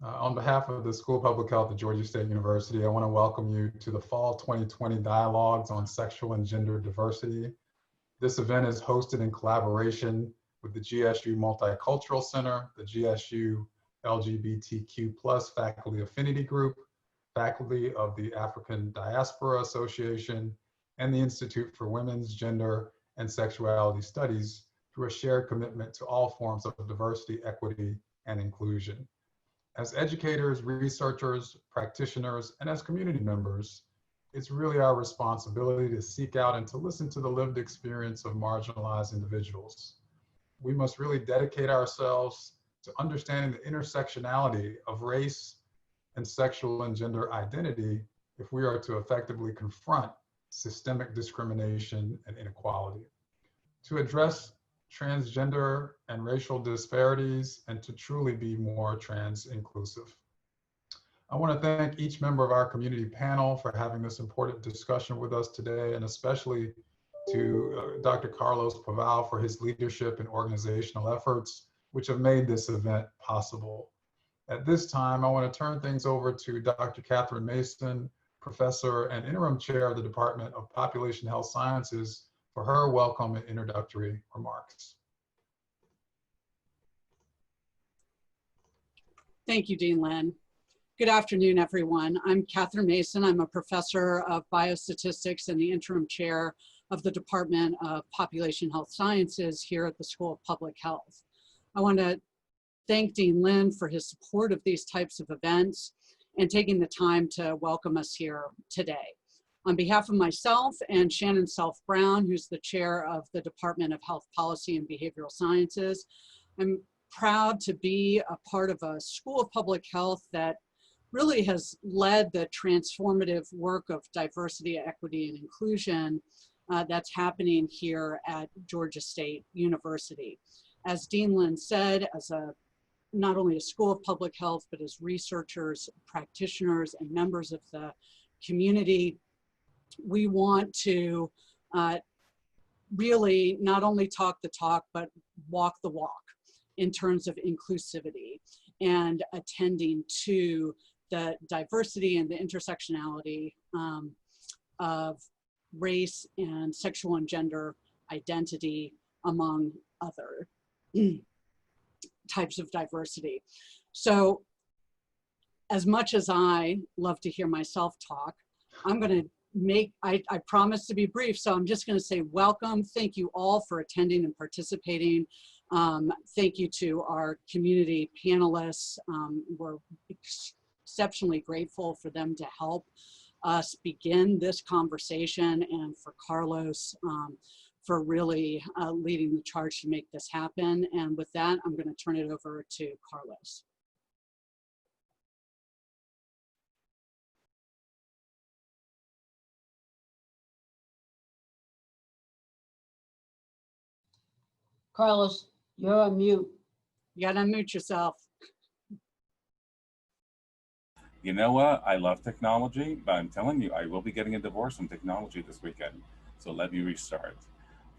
On behalf of the School of Public Health at Georgia State University, I want to welcome you to the Fall 2020 Dialogues on Sexual and Gender Diversity. This event is hosted in collaboration with the GSU Multicultural Center, the GSU LGBTQ+ Faculty Affinity Group, faculty of the African Diaspora Association, and the Institute for Women's, Gender, and Sexuality Studies through a shared commitment to all forms of diversity, equity, and inclusion. As educators, researchers, practitioners, and as community members, it's really our responsibility to seek out and to listen to the lived experience of marginalized individuals. We must really dedicate ourselves to understanding the intersectionality of race and sexual and gender identity if we are to effectively confront systemic discrimination and inequality. To address transgender and racial disparities and to truly be more trans inclusive. I want to thank each member of our community panel for having this important discussion with us today, and especially to Dr. Carlos Pavão for his leadership and organizational efforts, which have made this event possible. At this time, I want to turn things over to Dr. Katherine Masyn, Professor and Interim Chair of the Department of Population Health Sciences, for her welcome and introductory remarks. Thank you, Dean Lynn. Good afternoon, everyone. I'm Katherine Masyn. I'm a professor of biostatistics and the interim chair of the Department of Population Health Sciences here at the School of Public Health. I want to thank Dean Lynn for his support of these types of events and taking the time to welcome us here today. On behalf of myself and Shannon Self-Brown, who's the chair of the Department of Health Policy and Behavioral Sciences, I'm proud to be a part of a School of Public Health that really has led the transformative work of diversity, equity, and inclusion that's happening here at Georgia State University. As Dean Lynn said, as not only a School of Public Health, but as researchers, practitioners, and members of the community, we want to really not only talk the talk, but walk the walk in terms of inclusivity and attending to the diversity and the intersectionality of race and sexual and gender identity, among other types of diversity. So as much as I love to hear myself talk, I'm going to I promise to be brief, so I'm just going to say welcome. Thank you all for attending and participating. Thank you to our community panelists. We're exceptionally grateful for them to help us begin this conversation, and for Carlos for really leading the charge to make this happen. And with that, I'm going to turn it over to Carlos. Carlos, you're on mute. You gotta unmute yourself. You know what? I love technology, but I'm telling you, I will be getting a divorce from technology this weekend. So let me restart.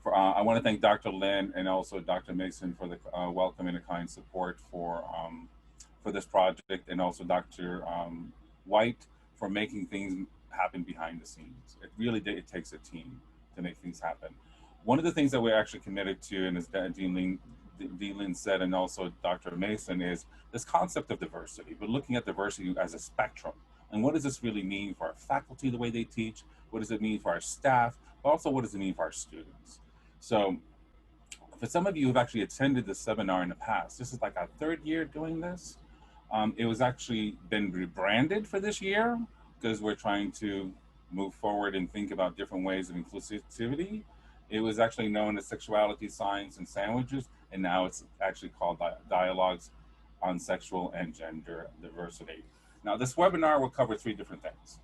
I want to thank Dr. Lynn and also Dr. Masyn for the welcome and the kind support for this project, and also Dr. White for making things happen behind the scenes. It really did. It takes a team to make things happen. One of the things that we're actually committed to, and as Dean Lynn said, and also Dr. Masyn, is this concept of diversity. We're looking at diversity as a spectrum. And what does this really mean for our faculty, the way they teach? What does it mean for our staff? But also, what does it mean for our students? So for some of you who've actually attended this seminar in the past, this is like our third year doing this. It was actually been rebranded for this year because we're trying to move forward and think about different ways of inclusivity. It was actually known as Sexuality, Science, and Sandwiches, and now it's actually called Dialogues on Sexual and Gender Diversity. Now, this webinar will cover 3 different things.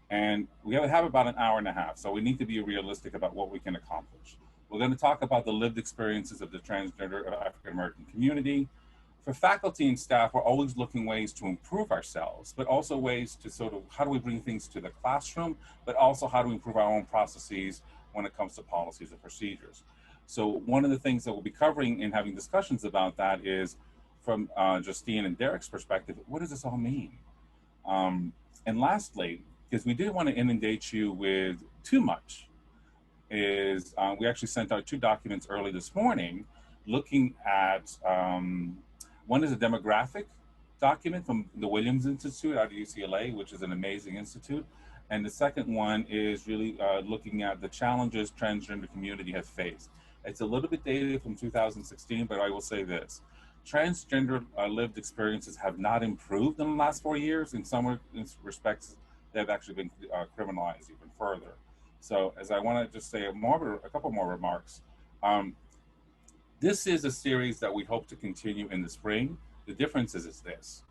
And we have about an hour and a half, so we need to be realistic about what we can accomplish. We're going to talk about the lived experiences of the transgender African-American community. For faculty and staff, we're always looking ways to improve ourselves, but also ways to sort of, how do we bring things to the classroom, but also how do we improve our own processes when it comes to policies and procedures. So one of the things that we'll be covering and having discussions about that is, from Justine and Derek's perspective, what does this all mean? And lastly, because we didn't want to inundate you with too much, is we actually sent out 2 documents early this morning looking at, one is a demographic document from the Williams Institute out of UCLA, which is an amazing institute. And the second one is really looking at the challenges transgender community has faced. It's a little bit dated from 2016, but I will say this. Transgender lived experiences have not improved in the last 4 years. In some respects, they've actually been criminalized even further. So as I want to just say a couple more remarks, this is a series that we hope to continue in the spring. The difference is this.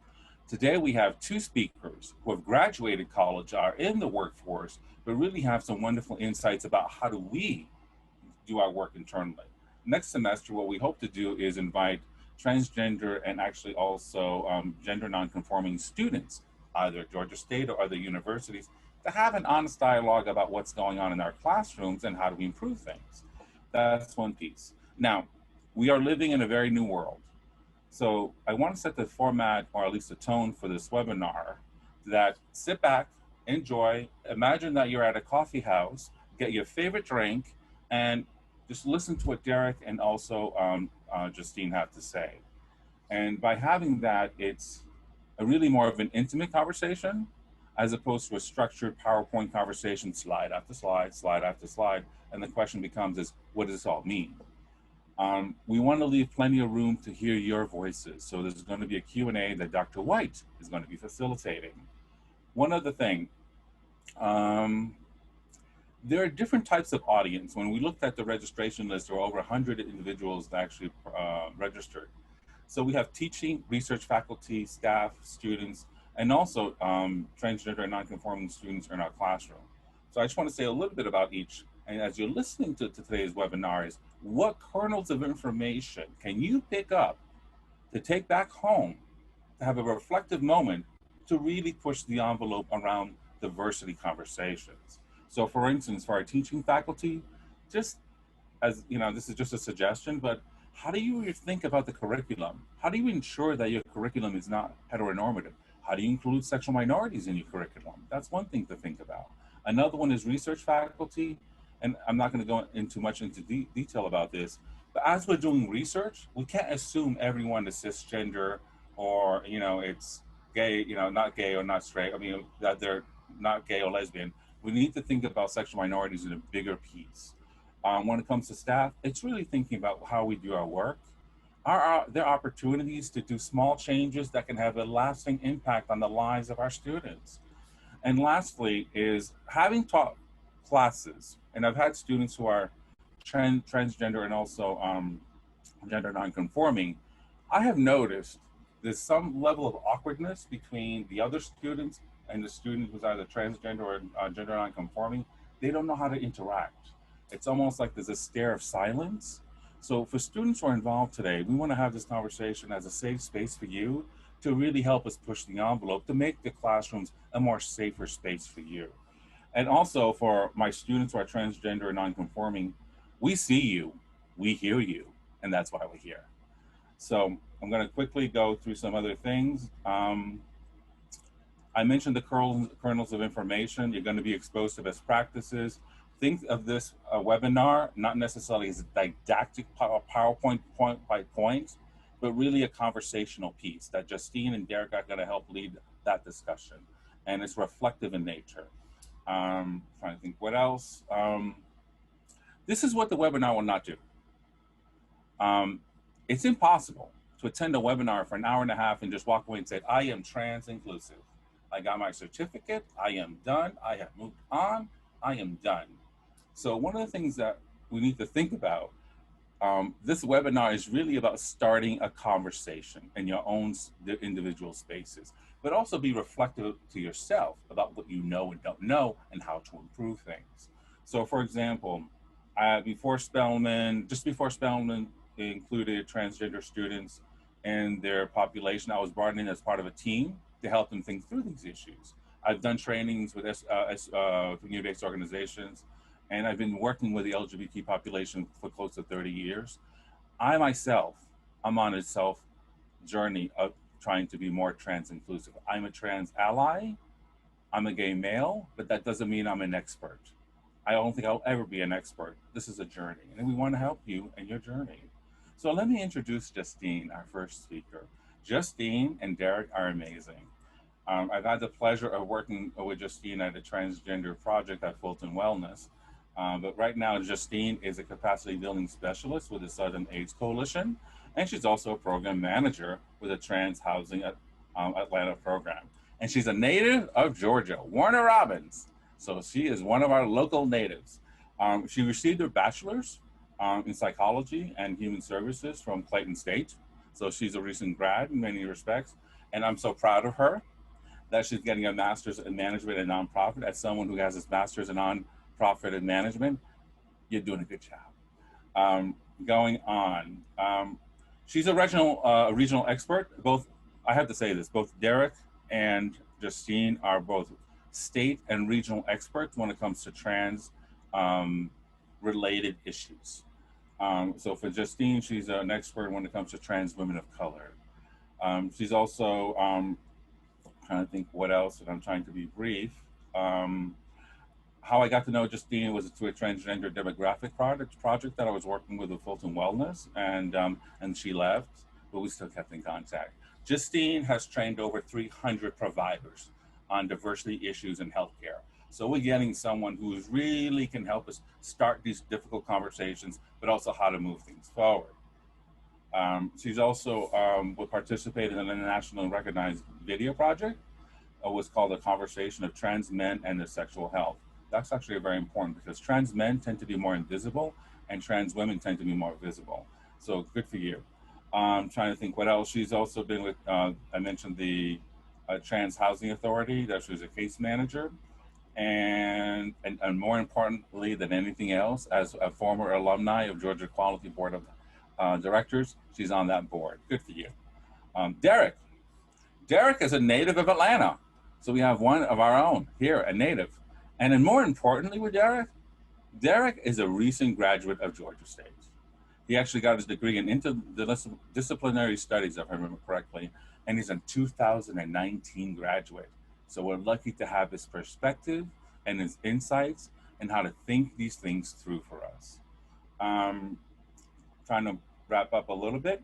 Today we have 2 speakers who have graduated college, are in the workforce, but really have some wonderful insights about how do we do our work internally. Next semester, what we hope to do is invite transgender and actually also gender nonconforming students, either at Georgia State or other universities, to have an honest dialogue about what's going on in our classrooms and how do we improve things. That's one piece. Now, we are living in a very new world. So I want to set the format, or at least the tone for this webinar, that sit back, enjoy, imagine that you're at a coffee house, get your favorite drink, and just listen to what Derek and also Justine have to say. And by having that, it's a really more of an intimate conversation, as opposed to a structured PowerPoint conversation, slide after slide, slide after slide. And the question becomes is, what does this all mean? We want to leave plenty of room to hear your voices. So there's going to be a Q&A that Dr. White is going to be facilitating. One other thing, there are different types of audience. When we looked at the registration list, there were over 100 individuals that actually registered. So we have teaching, research faculty, staff, students, and also transgender and nonconforming students in our classroom. So I just want to say a little bit about each. And as you're listening to today's webinar, is what kernels of information can you pick up to take back home, to have a reflective moment to really push the envelope around diversity conversations. So for instance, for our teaching faculty, just as, you know, this is just a suggestion, but how do you think about the curriculum? How do you ensure that your curriculum is not heteronormative? How do you include sexual minorities in your curriculum? That's one thing to think about. Another one is research faculty, and I'm not going to go into much into detail about this, but as we're doing research, we can't assume everyone is cisgender or, you know, it's gay, you know, not gay or not straight. I mean, that they're not gay or lesbian. We need to think about sexual minorities in a bigger piece. When it comes to staff, it's really thinking about how we do our work. There are opportunities to do small changes that can have a lasting impact on the lives of our students. And lastly is having taught classes, and I've had students who are transgender and also gender nonconforming. I have noticed there's some level of awkwardness between the other students and the student who's either transgender or gender nonconforming. They don't know how to interact. It's almost like there's a stare of silence. So for students who are involved today, we want to have this conversation as a safe space for you to really help us push the envelope to make the classrooms a more safer space for you. And also for my students who are transgender and nonconforming, we see you, we hear you, and that's why we're here. So I'm going to quickly go through some other things. I mentioned the kernels of information. You're going to be exposed to best practices. Think of this webinar not necessarily as a didactic PowerPoint point by point, but really a conversational piece that Justine and Derek are going to help lead that discussion. And it's reflective in nature. Trying to think what else. This is what the webinar will not do. It's impossible to attend a webinar for an hour and a half and just walk away and say, I am trans inclusive. I got my certificate, I am done, I have moved on, I am done. So one of the things that we need to think about, this webinar is really about starting a conversation in your own individual spaces, but also be reflective to yourself about what you know and don't know and how to improve things. So for example, before Spelman included transgender students in their population, I was brought in as part of a team to help them think through these issues. I've done trainings with community-based organizations, and I've been working with the LGBT population for close to 30 years. I myself, I'm on a journey of trying to be more trans inclusive. I'm a trans ally, I'm a gay male, but that doesn't mean I'm an expert. I don't think I'll ever be an expert. This is a journey, and we want to help you in your journey. So let me introduce Justine, our first speaker. Justine and Derek are amazing. I've had the pleasure of working with Justine at a transgender project at Fulton Wellness. But right now, Justine is a capacity building specialist with the Southern AIDS Coalition, and she's also a program manager with a trans housing Atlanta program. And she's a native of Georgia, Warner Robins. So she is one of our local natives. She received her bachelor's in psychology and human services from Clayton State. So she's a recent grad in many respects. And I'm so proud of her that she's getting a master's in management and nonprofit. As someone who has his master's in nonprofit and management, you're doing a good job. Going on, she's a regional expert. Both, I have to say this, both Derek and Justine are both state and regional experts when it comes to trans related issues. So for Justine, she's an expert when it comes to trans women of color. She's also, trying to think what else, and I'm trying to be brief. How I got to know Justine was through a transgender demographic project that I was working with Fulton Wellness, and she left, but we still kept in contact. Justine has trained over 300 providers on diversity issues in healthcare. So we're getting someone who really can help us start these difficult conversations, but also how to move things forward. She's also participated in a nationally recognized video project, what's called A Conversation of Trans Men and Their Sexual Health. That's actually very important because trans men tend to be more invisible and trans women tend to be more visible. So good for you. I'm trying to think what else. She's also been with, I mentioned the Trans Housing Authority, that she was a case manager. And more importantly than anything else, as a former alumni of Georgia Quality Board of Directors, she's on that board. Good for you. Derek is a native of Atlanta. So we have one of our own here, a native. And then more importantly with Derek is a recent graduate of Georgia State. He actually got his degree in interdisciplinary studies, if I remember correctly, and he's a 2019 graduate. So we're lucky to have his perspective and his insights and how to think these things through for us. Trying to wrap up a little bit.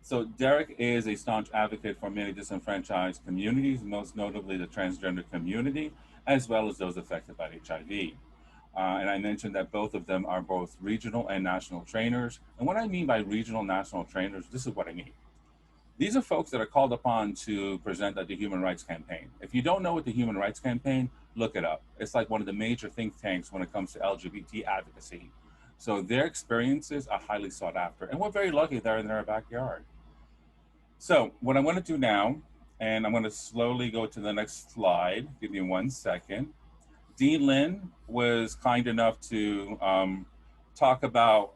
So Derek is a staunch advocate for many disenfranchised communities, most notably the transgender community, as well as those affected by HIV. And I mentioned that both of them are both regional and national trainers. And what I mean by regional national trainers, this is what I mean. These are folks that are called upon to present at the Human Rights Campaign. If you don't know what the Human Rights Campaign, look it up. It's like one of the major think tanks when it comes to LGBT advocacy. So their experiences are highly sought after. And we're very lucky they're in our backyard. So what I'm going to do now, and I'm going to slowly go to the next slide. Give me 1 second. Dean Lynn was kind enough to talk about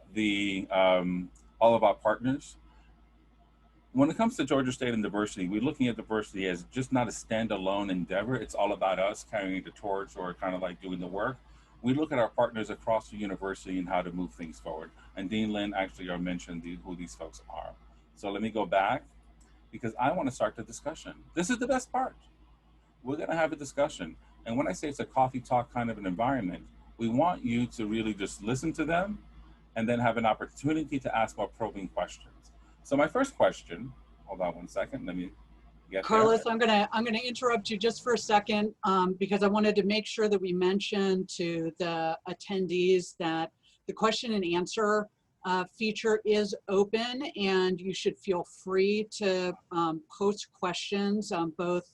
all of our partners. When it comes to Georgia State and diversity, we're looking at diversity as just not a standalone endeavor. It's all about us carrying the torch or kind of like doing the work. We look at our partners across the university and how to move things forward. And Dean Lynn actually mentioned who these folks are. So let me go back because I want to start the discussion. This is the best part. We're going to have a discussion. And when I say it's a coffee talk kind of an environment, we want you to really just listen to them and then have an opportunity to ask more probing questions. So my first question, hold on 1 second, let me get Carlos, there. I'm gonna interrupt you just for a second because I wanted to make sure that we mentioned to the attendees that the question and answer feature is open and you should feel free to post questions. Both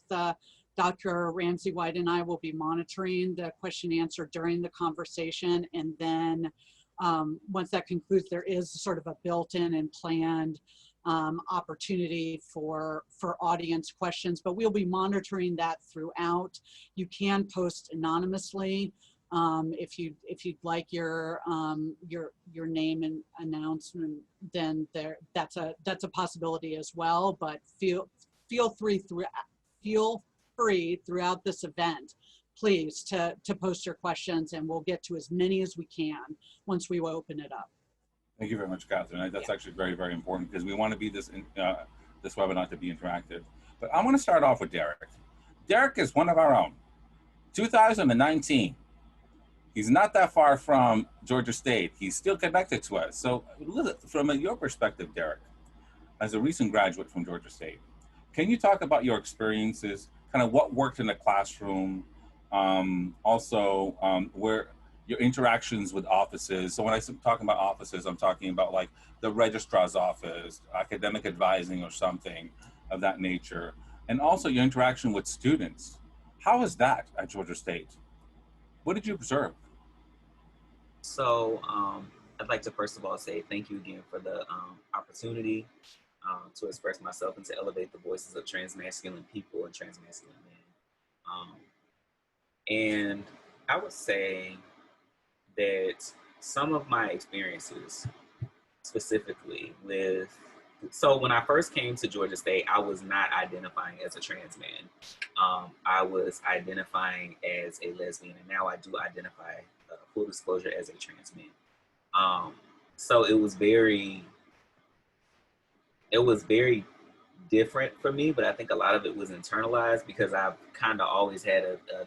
Dr. Ramsey-White and I will be monitoring the question and answer during the conversation, and then once that concludes, there is sort of a built-in and planned opportunity for audience questions, but we'll be monitoring that throughout. You can post anonymously if you'd like your name and announcement, then that's a possibility as well. But feel free throughout this event, please, to post your questions, and we'll get to as many as we can once we open it up. Thank you very much, Catherine. That's actually very, very important because we want to be this this webinar to be interactive. But I want to start off with Derek. Derek is one of our own. 2019. He's not that far from Georgia State. He's still connected to us. So from your perspective, Derek, as a recent graduate from Georgia State, can you talk about your experiences, kind of what worked in the classroom, also where your interactions with offices. So when I'm talking about offices, I'm talking about like the registrar's office, academic advising or something of that nature. And also your interaction with students. How is that at Georgia State? What did you observe? So I'd like to first of all say thank you again for the opportunity to express myself and to elevate the voices of transmasculine people and transmasculine men. And I would say that some of my experiences specifically with, so when I first came to Georgia State, I was not identifying as a trans man. I was identifying as a lesbian, and now I do identify, full disclosure, as a trans man. So it was very different for me, but I think a lot of it was internalized because I've kind of always had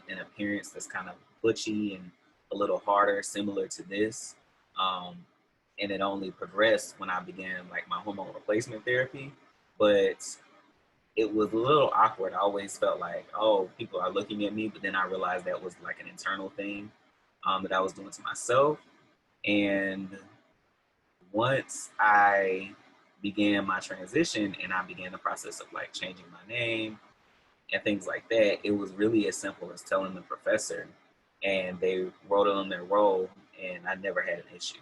an appearance that's kind of butchy and a little harder, similar to this. And it only progressed when I began like my hormone replacement therapy, but it was a little awkward. I always felt like, oh, people are looking at me, but then I realized that was like an internal thing that I was doing to myself. And once I began my transition and I began the process of like changing my name and things like that, it was really as simple as telling the professor, and they wrote it on their roll, and I never had an issue.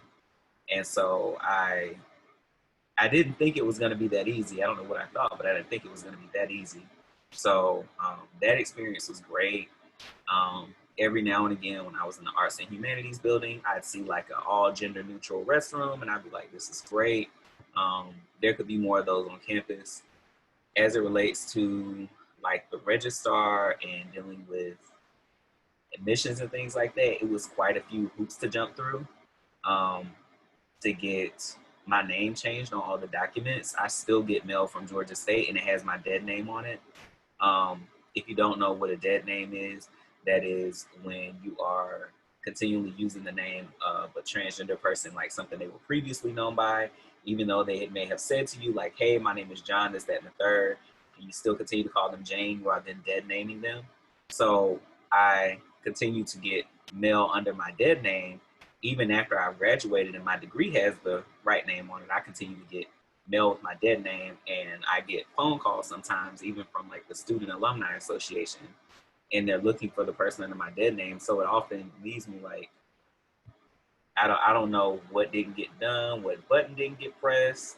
And so I didn't think it was going to be that easy. I don't know what I thought, but I didn't think it was going to be that easy. So that experience was great. Every now and again, when I was in the arts and humanities building, I'd see like an all gender neutral restroom, and I'd be like, this is great. There could be more of those on campus. As it relates to like the registrar and dealing with admissions and things like that, it was quite a few hoops to jump through to get my name changed on all the documents. I still get mail from Georgia State and it has my dead name on it. If you don't know what a dead name is, that is when you are continually using the name of a transgender person, like something they were previously known by, even though they may have said to you like, hey, my name is John, this, that, and the third, and you still continue to call them Jane, you are then dead naming them. So I continue to get mail under my dead name. Even after I graduated and my degree has the right name on it, I continue to get mail with my dead name, and I get phone calls sometimes, even from like the Student Alumni Association, and they're looking for the person under my dead name. So it often leaves me like, I don't know what didn't get done, what button didn't get pressed,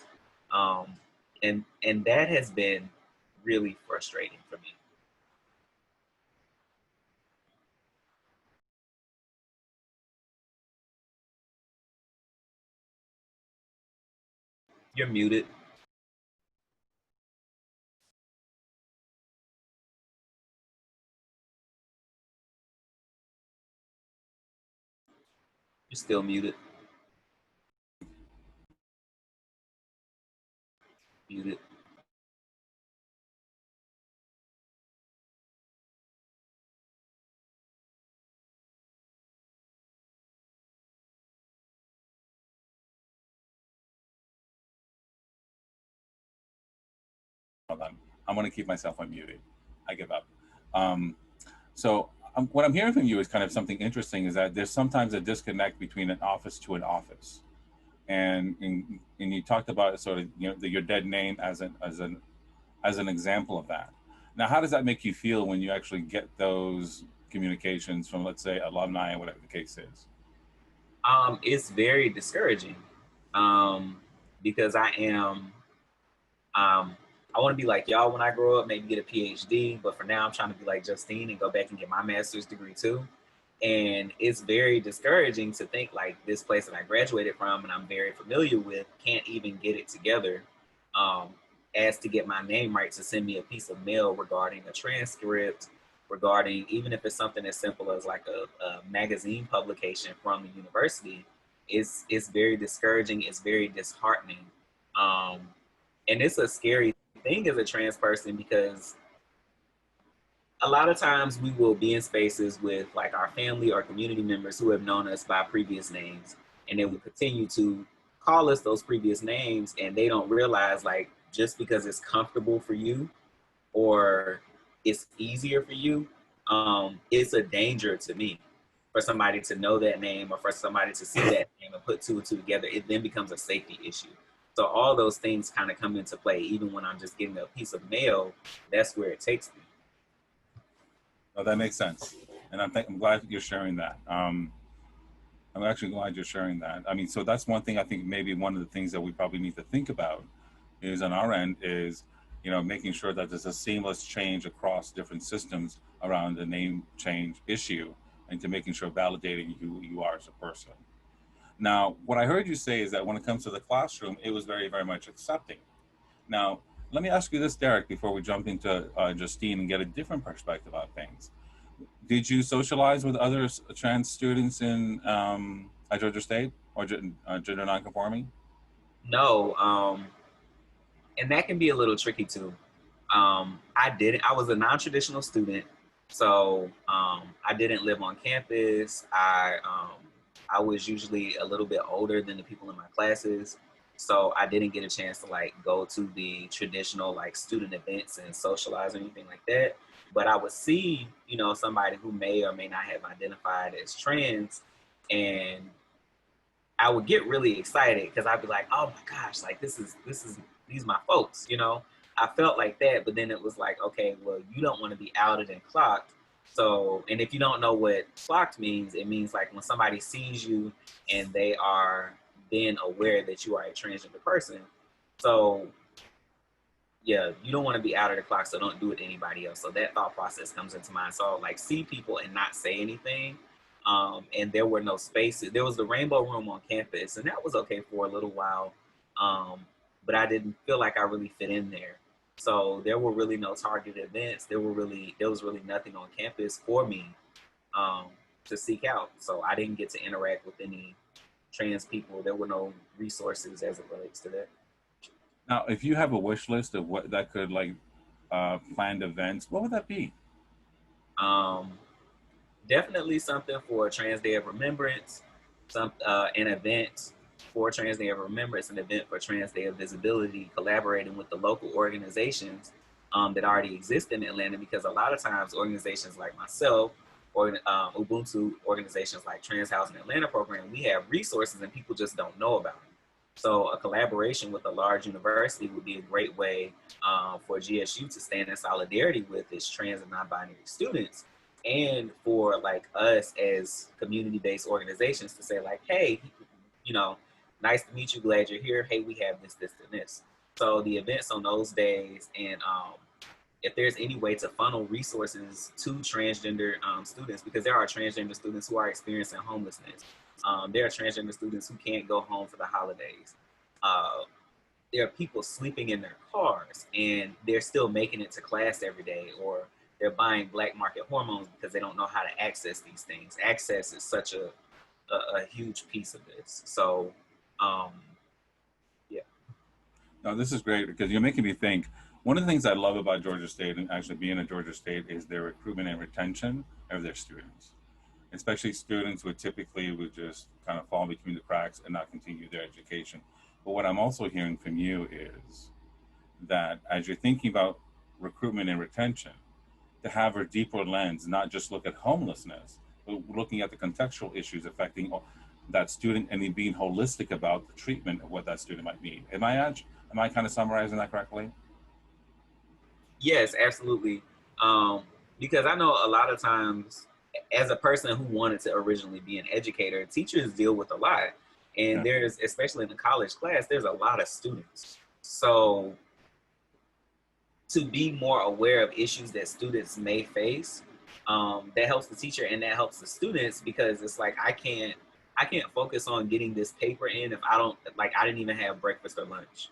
and that has been really frustrating for me. You're muted. You're still muted. Muted. Hold on. I'm going to keep myself unmuted. I give up. So what I'm hearing from you is kind of something interesting, is that there's sometimes a disconnect between an office to an office. And you talked about sort of, you know, your dead name as an example of that. Now, how does that make you feel when you actually get those communications from, let's say, alumni, whatever the case is? It's very discouraging because I want to be like y'all when I grow up, maybe get a PhD, but for now I'm trying to be like Justine and go back and get my master's degree too. And it's very discouraging to think like this place that I graduated from and I'm very familiar with can't even get it together as to get my name right, to send me a piece of mail regarding a transcript, regarding, even if it's something as simple as like a magazine publication from the university. It's very discouraging, it's very disheartening. And it's a scary thing as a trans person, because a lot of times we will be in spaces with like our family or community members who have known us by previous names, and they will continue to call us those previous names, and they don't realize, like, just because it's comfortable for you or it's easier for you, it's a danger to me for somebody to know that name, or for somebody to see that name and put two and two together. It then becomes a safety issue. So all those things kind of come into play. Even when I'm just getting a piece of mail, that's where it takes me. Oh, that makes sense. And I'm glad that you're sharing that. I'm actually glad you're sharing that. I mean, so that's one thing I think maybe one of the things that we probably need to think about is on our end is, you know, making sure that there's a seamless change across different systems around the name change issue, and to making sure validating who you are as a person. Now, what I heard you say is that when it comes to the classroom, it was very, very much accepting. Now, let me ask you this, Derek, before we jump into Justine and get a different perspective on things. Did you socialize with other trans students in at Georgia State, or gender nonconforming? No, and that can be a little tricky too. I was a non-traditional student, so I didn't live on campus. I was usually a little bit older than the people in my classes, so I didn't get a chance to like go to the traditional like student events and socialize or anything like that. But I would see, you know, somebody who may or may not have identified as trans, and I would get really excited because I'd be like, oh my gosh, like these my folks, you know. I felt like that, but then it was like, okay, well, you don't want to be outed and clocked. So, and if you don't know what clocked means, it means like when somebody sees you and they are then aware that you are a transgender person. So yeah, you don't want to be out of the clock, so don't do it to anybody else. So that thought process comes into mind. So like see people and not say anything. And there were no spaces. There was the Rainbow Room on campus, and that was okay for a little while. But I didn't feel like I really fit in there. So there were really no targeted events. There was really nothing on campus for me to seek out. So I didn't get to interact with any trans people. There were no resources as it relates to that. Now, if you have a wish list of what that could like planned events, what would that be? Definitely something for Trans Day of Remembrance, an event for Trans Day of Remembrance, an event for Trans Day of Visibility, collaborating with the local organizations that already exist in Atlanta, because a lot of times organizations like myself, or Ubuntu organizations like Trans Housing Atlanta program, we have resources and people just don't know about them. So a collaboration with a large university would be a great way for GSU to stand in solidarity with its trans and non-binary students, and for like us as community-based organizations to say like, hey, you know, nice to meet you, glad you're here. Hey, we have this, and this. So the events on those days, and if there's any way to funnel resources to transgender students, because there are transgender students who are experiencing homelessness. There are transgender students who can't go home for the holidays. There are people sleeping in their cars and they're still making it to class every day, or they're buying black market hormones because they don't know how to access these things. Access is such a huge piece of this. So, yeah. No, this is great because you're making me think. One of the things I love about Georgia State, and actually being at Georgia State, is their recruitment and retention of their students, especially students who typically would just kind of fall between the cracks and not continue their education. But what I'm also hearing from you is that as you're thinking about recruitment and retention, to have a deeper lens, not just look at homelessness, but looking at the contextual issues affecting that student, and then being holistic about the treatment of what that student might need. Am I kind of summarizing that correctly? Yes, absolutely. Because I know a lot of times, as a person who wanted to originally be an educator, teachers deal with a lot. And there's, especially in the college class, there's a lot of students. So to be more aware of issues that students may face, that helps the teacher and that helps the students, because it's like, I can't focus on getting this paper in if I didn't even have breakfast or lunch,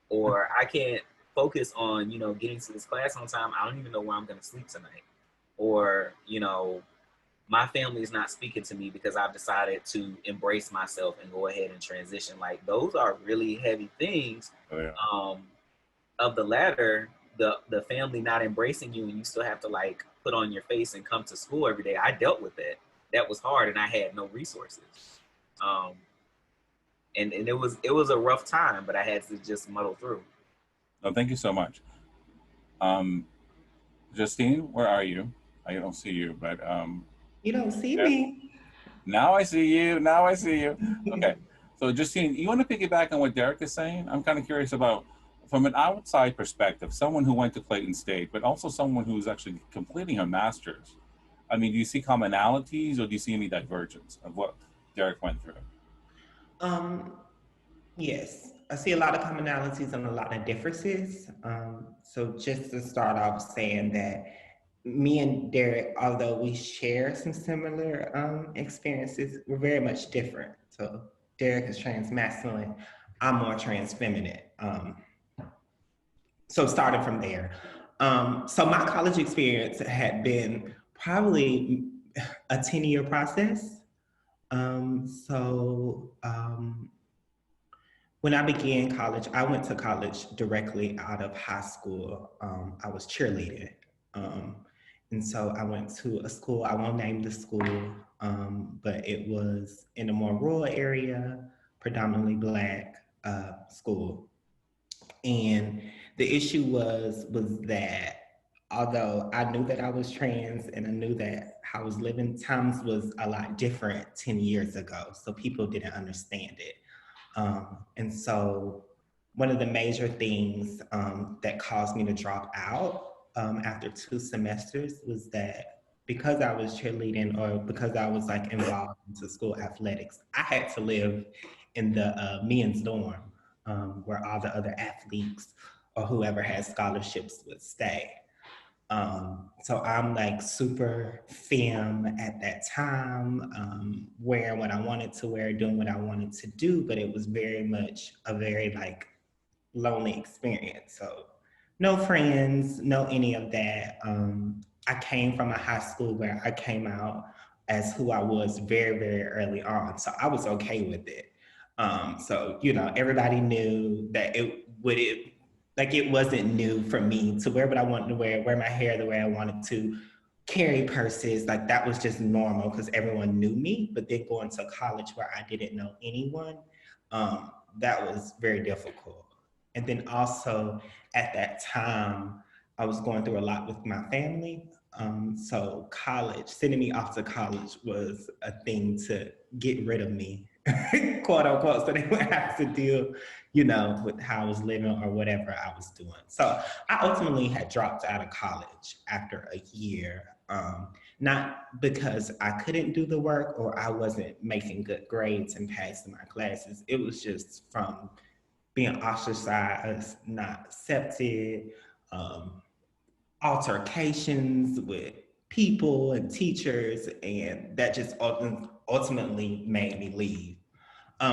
or I can't focus on, you know, getting to this class on time. I don't even know where I'm going to sleep tonight, or, you know, my family is not speaking to me because I've decided to embrace myself and go ahead and transition. Like, those are really heavy things. Oh, yeah. of the latter, the family not embracing you and you still have to like put on your face and come to school every day. I dealt with that. That was hard, and I had no resources. And it was a rough time, but I had to just muddle through. No, thank you so much. Justine, where are you? I don't see you, but You don't see yeah. me. Now I see you. Now I see you. Okay. So Justine, you want to piggyback on what Derek is saying? I'm kind of curious about, from an outside perspective, someone who went to Clayton State, but also someone who's actually completing her master's. I mean, do you see commonalities or do you see any divergence of what Derek went through? Yes, I see a lot of commonalities and a lot of differences. So just to start off saying that me and Derek, although we share some similar experiences, we're very much different. So Derek is trans masculine, I'm more trans feminine. So starting from there. So my college experience had been probably a 10-year process. When I began college, I went to college directly out of high school. I was cheerleading. And so I went to a school, I won't name the school, but it was in a more rural area, predominantly Black school. And the issue was that although I knew that I was trans and I knew that how I was living, times was a lot different 10 years ago. So people didn't understand it. And so one of the major things that caused me to drop out after 2 semesters was that because I was cheerleading or because I was like involved into school athletics, I had to live in the men's dorm where all the other athletes or whoever had scholarships would stay. So I'm like super femme at that time, wearing what I wanted to wear, doing what I wanted to do, but it was very much a very like lonely experience. So no friends, no any of that. I came from a high school where I came out as who I was very, very early on. So I was okay with it. So, you know, everybody knew that it wasn't new for me to wear what I wanted to wear my hair the way I wanted to, carry purses, like that was just normal because everyone knew me. But then going to college where I didn't know anyone, that was very difficult. And then also at that time, I was going through a lot with my family. So college, sending me off to college was a thing to get rid of me, quote unquote, so they would have to deal, you know, with how I was living or whatever I was doing. So I ultimately had dropped out of college after a year, not because I couldn't do the work or I wasn't making good grades and passing my classes. It was just from being ostracized, not accepted, altercations with people and teachers, and that just ultimately made me leave.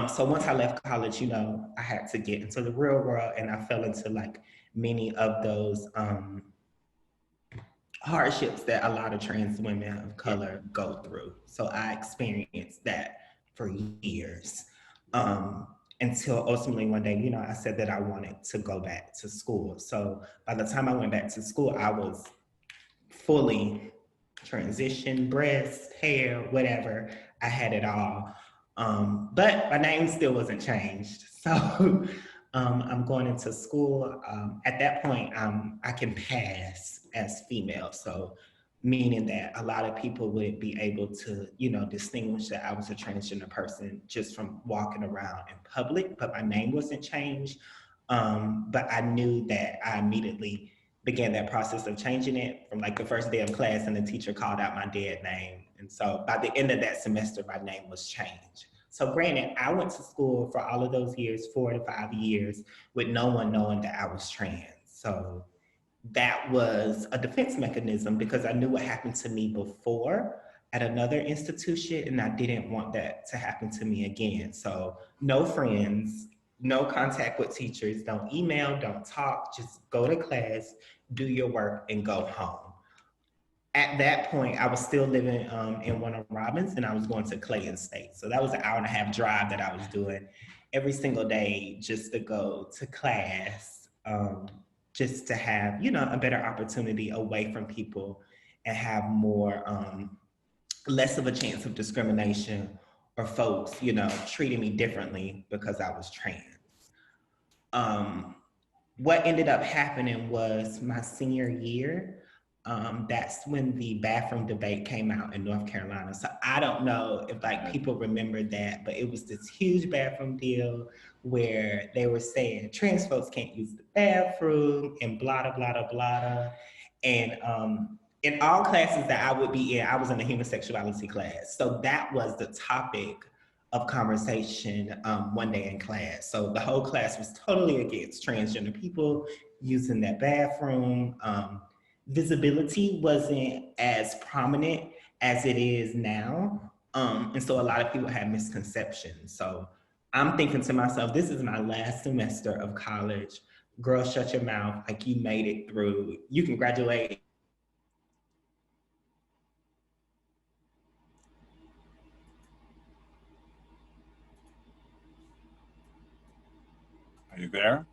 So once I left college, you know, I had to get into the real world, and I fell into like many of those hardships that a lot of trans women of color go through. So I experienced that for years. Until ultimately one day, you know, I said that I wanted to go back to school. So by the time I went back to school, I was fully transitioned, breasts, hair, whatever. I had it all. But my name still wasn't changed. So I'm going into school. At that point, I can pass as female. So meaning that a lot of people would be able to, you know, distinguish that I was a transgender person just from walking around in public, but my name wasn't changed. But I knew that I immediately began that process of changing it from like the first day of class, and the teacher called out my dead name. And so by the end of that semester, my name was changed. So granted, I went to school for all of those years, 4 to 5 years, with no one knowing that I was trans. So that was a defense mechanism because I knew what happened to me before at another institution, and I didn't want that to happen to me again. So no friends, no contact with teachers, don't email, don't talk, just go to class, do your work, and go home. At that point, I was still living in Warner Robins, and I was going to Clayton State. So that was an 1.5-hour drive that I was doing every single day just to go to class. just to have, you know, a better opportunity away from people and have more, less of a chance of discrimination or folks, you know, treating me differently because I was trans. What ended up happening was my senior year, that's when the bathroom debate came out in North Carolina. So I don't know if like people remember that, but it was this huge bathroom deal where they were saying trans folks can't use the bathroom and blah, blah, blah, blah, blah. And in all classes that I would be in, I was in the human sexuality class. So that was the topic of conversation one day in class. So the whole class was totally against transgender people using that bathroom. Visibility wasn't as prominent as it is now. And so a lot of people had misconceptions. So I'm thinking to myself, this is my last semester of college. Girl, shut your mouth, like you made it through. You can graduate. Are you there?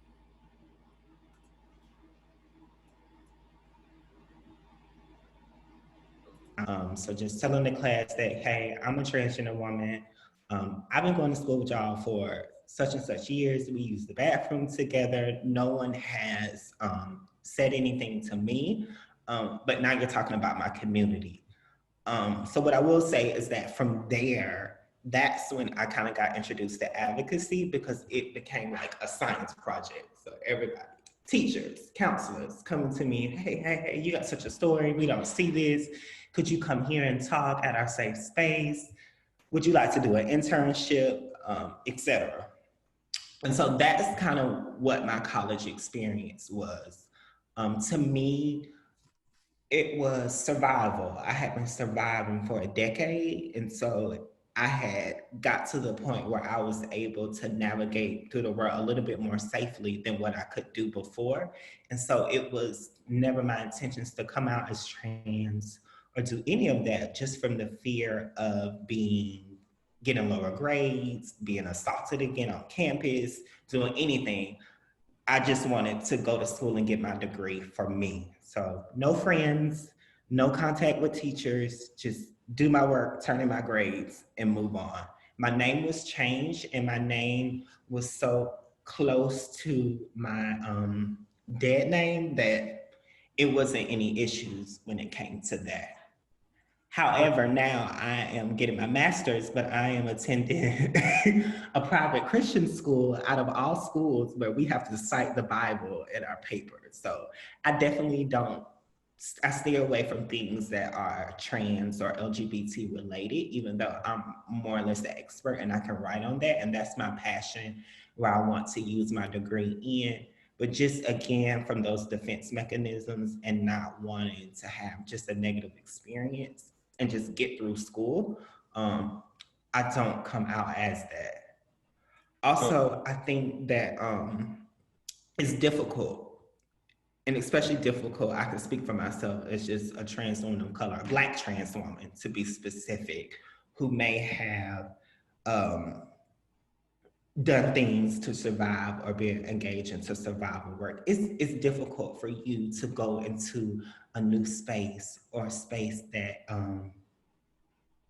So just telling the class that, hey, I'm a transgender woman. I've been going to school with y'all for such and such years. We use the bathroom together. No one has said anything to me, but now you're talking about my community. So what I will say is that from there, that's when I kind of got introduced to advocacy because it became like a science project. So everybody, teachers, counselors coming to me, hey, you got such a story. We don't see this. Could you come here and talk at our safe space? Would you like to do an internship, etc. And so that's kind of what my college experience was. To me, it was survival. I had been surviving for a decade. And so I had got to the point where I was able to navigate through the world a little bit more safely than what I could do before. And so it was never my intentions to come out as trans or do any of that, just from the fear of getting lower grades, being assaulted again on campus, doing anything. I just wanted to go to school and get my degree for me. So no friends, no contact with teachers, just do my work, turn in my grades, and move on. My name was changed, and my name was so close to my dead name that it wasn't any issues when it came to that. However, now I am getting my master's, but I am attending a private Christian school out of all schools where we have to cite the Bible in our papers. So I definitely I stay away from things that are trans or LGBT related, even though I'm more or less the expert and I can write on that. And that's my passion where I want to use my degree in. But just again, from those defense mechanisms and not wanting to have just a negative experience and just get through school, I don't come out as that. Also, I think that it's difficult, and especially difficult, I can speak for myself as just a trans woman of color, a Black trans woman to be specific, who may have done things to survive or been engaged into survival work. It's difficult for you to go into a new space or a space that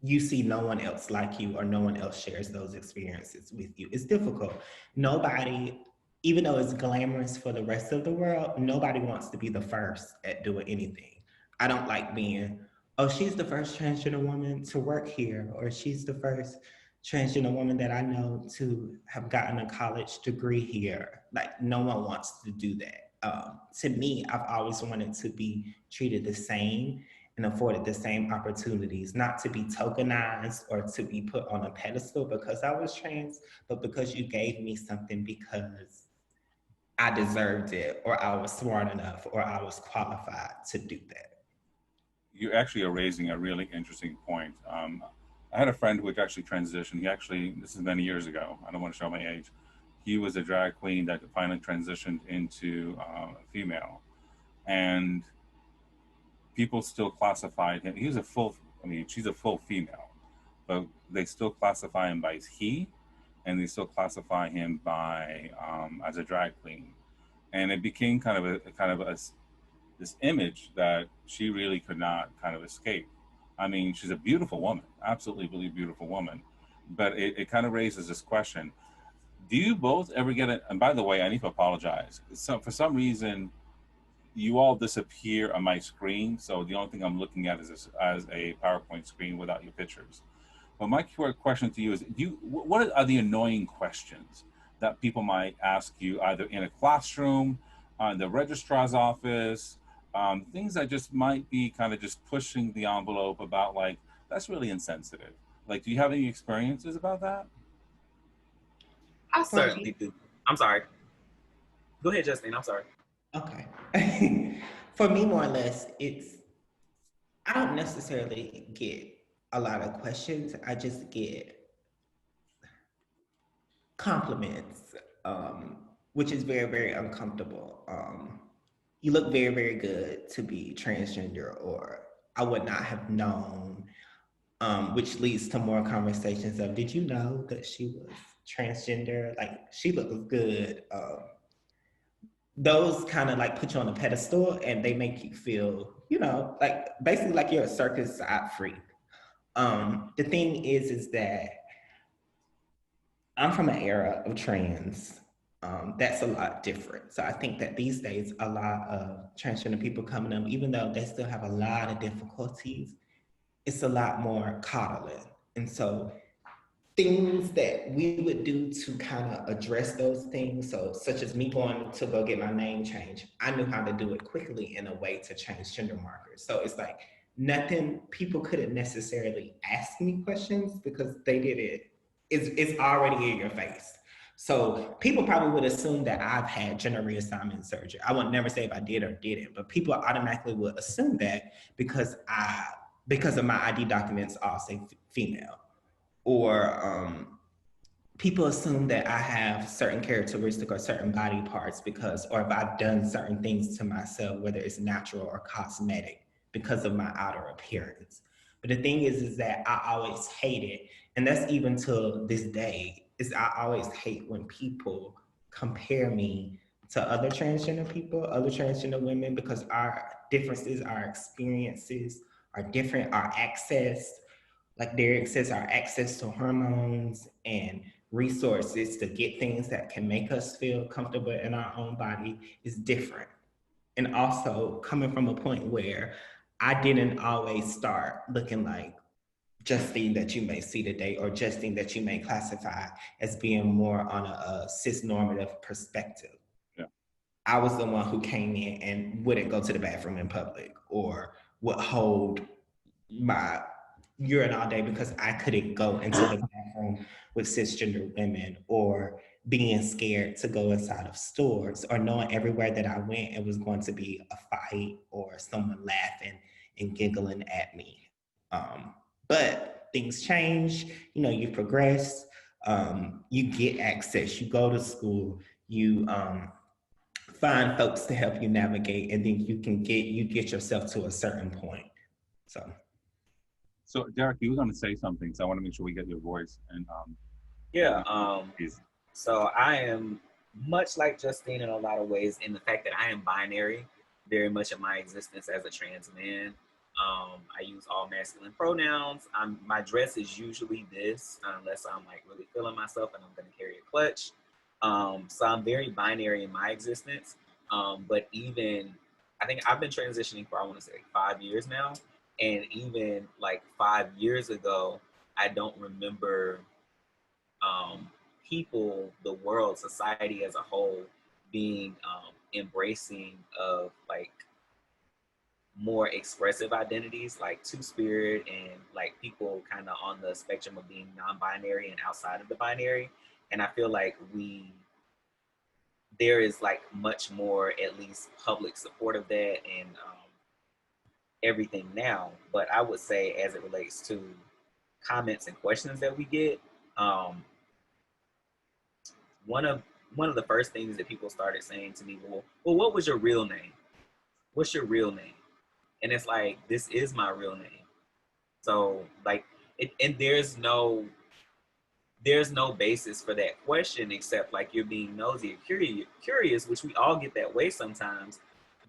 you see no one else like you or no one else shares those experiences with you. It's difficult. Nobody, even though it's glamorous for the rest of the world, nobody wants to be the first at doing anything. I don't like being, oh, she's the first transgender woman to work here, or she's the first transgender woman that I know to have gotten a college degree here. Like, no one wants to do that. To me, I've always wanted to be treated the same and afforded the same opportunities, not to be tokenized or to be put on a pedestal because I was trans, but because you gave me something because I deserved it, or I was smart enough, or I was qualified to do that. You actually are raising a really interesting point. I had a friend who actually transitioned. This is many years ago. I don't want to show my age. He was a drag queen that finally transitioned into female. And people still classified him. She's a full female, but they still classify him by he, and they still classify him by as a drag queen. and it became this image that she really could not kind of escape. I mean, she's a beautiful woman, absolutely really beautiful woman, but it kind of raises this question. Do you both ever get it? And by the way, I need to apologize. So for some reason, you all disappear on my screen. So the only thing I'm looking at is this as a PowerPoint screen without your pictures. But my question to you is, what are the annoying questions that people might ask you either in a classroom, in the registrar's office, things that just might be kind of just pushing the envelope about like, that's really insensitive. Like, do you have any experiences about that? I certainly do. I'm sorry. Go ahead, Justine. I'm sorry. Okay. For me, more or less, I don't necessarily get a lot of questions. I just get compliments, which is very, very uncomfortable. You look very, very good to be transgender, or I would not have known, which leads to more conversations of, did you know that she was transgender? Like, she looks good. Those kind of like put you on a pedestal, and they make you feel, like basically like you're a circus side freak. The thing is that I'm from an era of trans. That's a lot different. So I think that these days, a lot of transgender people coming up, even though they still have a lot of difficulties, it's a lot more coddling. And so things that we would do to kind of address those things, so such as me going to go get my name changed, I knew how to do it quickly in a way to change gender markers. So it's like nothing, people couldn't necessarily ask me questions because they did it. It's already in your face. So people probably would assume that I've had gender reassignment surgery. I would never say if I did or didn't, but people automatically would assume that because of my ID documents all say female. Or people assume that I have certain characteristics or certain body parts or if I've done certain things to myself, whether it's natural or cosmetic, because of my outer appearance. But the thing is that I always hate it, and that's even till this day, is I always hate when people compare me to other transgender people, other transgender women, because our differences, our experiences are different, our access, like Derek says, our access to hormones and resources to get things that can make us feel comfortable in our own body is different. And also coming from a point where I didn't always start looking like Justine that you may see today, or Justine that you may classify as being more on a cis-normative perspective. Yeah. I was the one who came in and wouldn't go to the bathroom in public, or would hold my urine all day because I couldn't go into the bathroom with cisgender women, or being scared to go inside of stores, or knowing everywhere that I went it was going to be a fight or someone laughing and giggling at me. But things change, you progress, you get access, you go to school, you find folks to help you navigate, and then you get yourself to a certain point. So Derek, you were going to say something, so I want to make sure we get your voice. And so I am much like Justine in a lot of ways, in the fact that I am binary very much in my existence as a trans man. I use all masculine pronouns. My dress is usually this, unless I'm like really feeling myself and I'm going to carry a clutch. So I'm very binary in my existence. But even, I think I've been transitioning for, I want to say 5 years now. And even like 5 years ago, I don't remember people, the world, society as a whole being embracing of like more expressive identities like two-spirit, and like people kind of on the spectrum of being non-binary and outside of the binary. And I feel like there is like much more, at least public support of that and everything now. But I would say, as it relates to comments and questions that we get, one of the first things that people started saying to me, well, what was your real name? What's your real name? And it's like, this is my real name. So like, and there there's no basis for that question except like you're being nosy or curious, which we all get that way sometimes.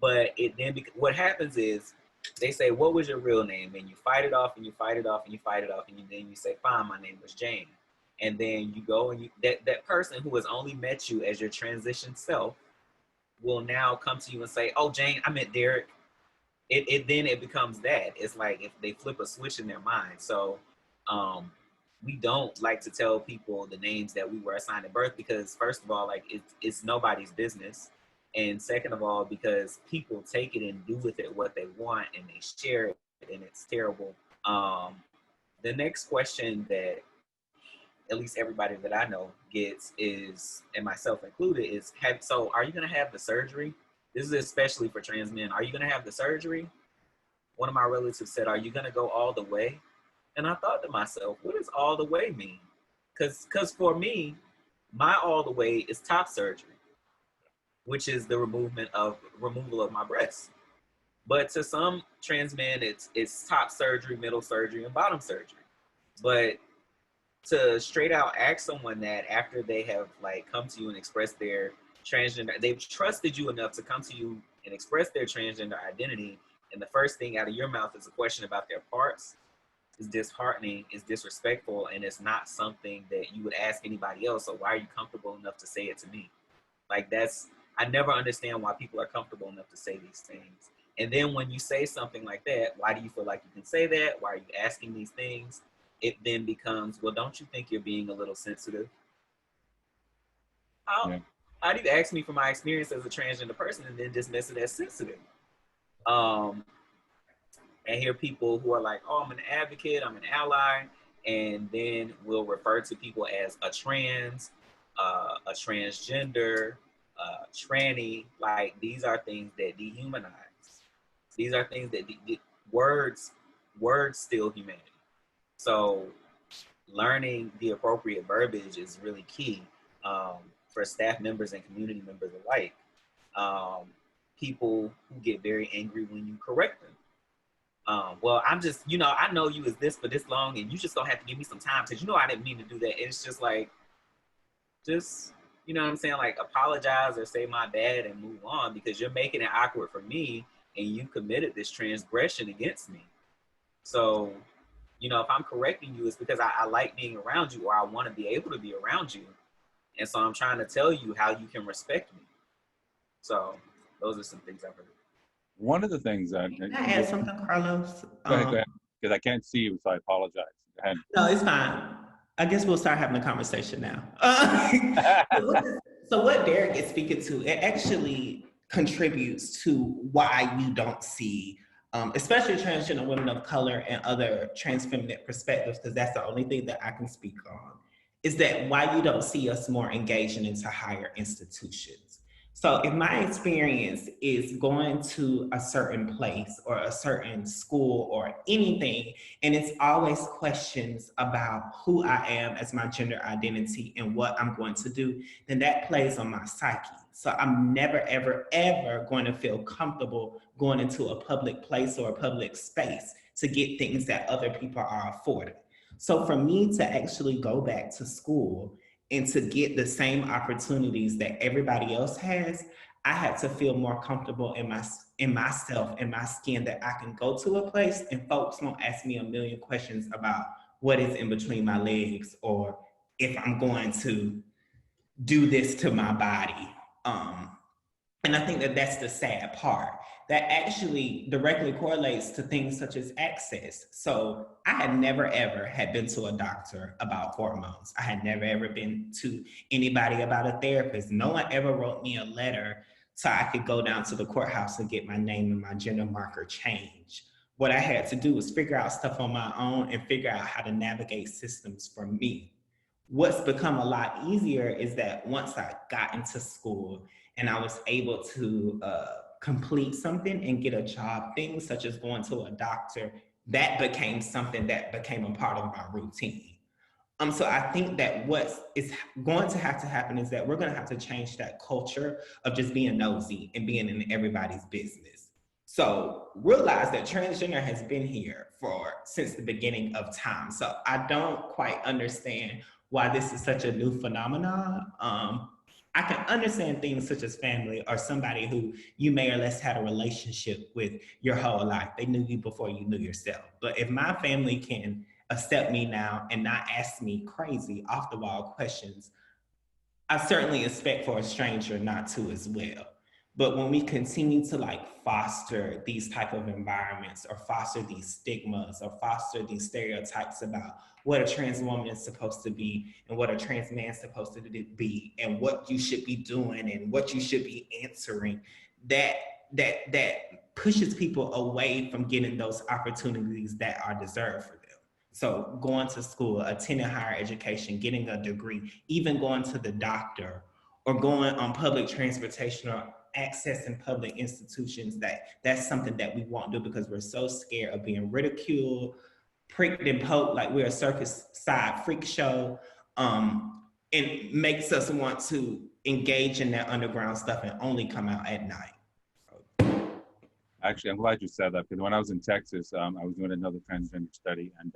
But it then what happens is they say, what was your real name? And you fight it off and you fight it off and you fight it off. And then you say, fine, my name was Jane. And then you go and that person who has only met you as your transition self will now come to you and say, oh, Jane, I meant Derek. Then it becomes that. It's like if they flip a switch in their mind. So we don't like to tell people the names that we were assigned at birth because first of all, like it's nobody's business. And second of all, because people take it and do with it what they want and they share it and it's terrible. The next question that at least everybody that I know gets is, and myself included, is so are you gonna have the surgery? This is especially for trans men. Are you gonna have the surgery? One of my relatives said, are you gonna go all the way? And I thought to myself, what does all the way mean? Because for me, my all the way is top surgery, which is the removal of my breasts. But to some trans men, it's top surgery, middle surgery, and bottom surgery. But to straight out ask someone that after they have like come to you and expressed their transgender, they've trusted you enough to come to you and express their transgender identity, and the first thing out of your mouth is a question about their parts, is disheartening, is disrespectful, and it's not something that you would ask anybody else. So why are you comfortable enough to say it to me? Like I never understand why people are comfortable enough to say these things. And then when you say something like that, why do you feel like you can say that? Why are you asking these things? It then becomes, well, don't you think you're being a little sensitive? How do you ask me for my experience as a transgender person and then dismiss it as sensitive? And hear people who are like, oh, I'm an advocate, I'm an ally, and then we'll refer to people as a trans, a transgender, tranny. Like, these are things that dehumanize. These are things that words steal humanity. So learning the appropriate verbiage is really key for staff members and community members alike. People who get very angry when you correct them. Well, I'm just, I know you as this for this long and you just don't have to give me some time because I didn't mean to do that. It's just like, you know what I'm saying? Like, apologize or say my bad and move on because you're making it awkward for me and you committed this transgression against me. So, if I'm correcting you, it's because I like being around you or I want to be able to be around you. And so I'm trying to tell you how you can respect me. So those are some things I've heard. One of the things that— Can I add something, Carlos? Go ahead, because I can't see you, so I apologize. Go ahead. No, it's fine. I guess we'll start having a conversation now. So what Derek is speaking to, it actually contributes to why you don't see, especially transgender women of color and other trans feminine perspectives, because that's the only thing that I can speak on, is that why you don't see us more engaging into higher institutions. So if my experience is going to a certain place or a certain school or anything, and it's always questions about who I am as my gender identity and what I'm going to do, then that plays on my psyche. So I'm never, ever, ever going to feel comfortable going into a public place or a public space to get things that other people are afforded. So for me to actually go back to school and to get the same opportunities that everybody else has, I had to feel more comfortable in myself, in my skin, that I can go to a place and folks won't ask me a million questions about what is in between my legs or if I'm going to do this to my body. And I think that that's the sad part. That actually directly correlates to things such as access. So I had never, ever had been to a doctor about hormones. I had never, ever been to anybody about a therapist. No one ever wrote me a letter so I could go down to the courthouse and get my name and my gender marker changed. What I had to do was figure out stuff on my own and figure out how to navigate systems for me. What's become a lot easier is that once I got into school and I was able to complete something and get a job, things such as going to a doctor, that became something that became a part of my routine. So I think that what is going to have to happen is that we're going to have to change that culture of just being nosy and being in everybody's business. So realize that transgender has been here since the beginning of time. So I don't quite understand why this is such a new phenomenon. I can understand things such as family or somebody who you may or less had a relationship with your whole life. They knew you before you knew yourself. But if my family can accept me now and not ask me crazy off the wall questions, I certainly expect for a stranger not to as well. But when we continue to like foster these type of environments or foster these stigmas or foster these stereotypes about what a trans woman is supposed to be and what a trans man is supposed to be and what you should be doing and what you should be answering, that pushes people away from getting those opportunities that are deserved for them. So going to school, attending higher education, getting a degree, even going to the doctor or going on public transportation or accessing public institutions, that's something that we won't do because we're so scared of being ridiculed, pricked and poked like we're a circus side freak show. It makes us want to engage in that underground stuff and only come out at night. Actually, I'm glad you said that because when I was in Texas, I was doing another transgender study, and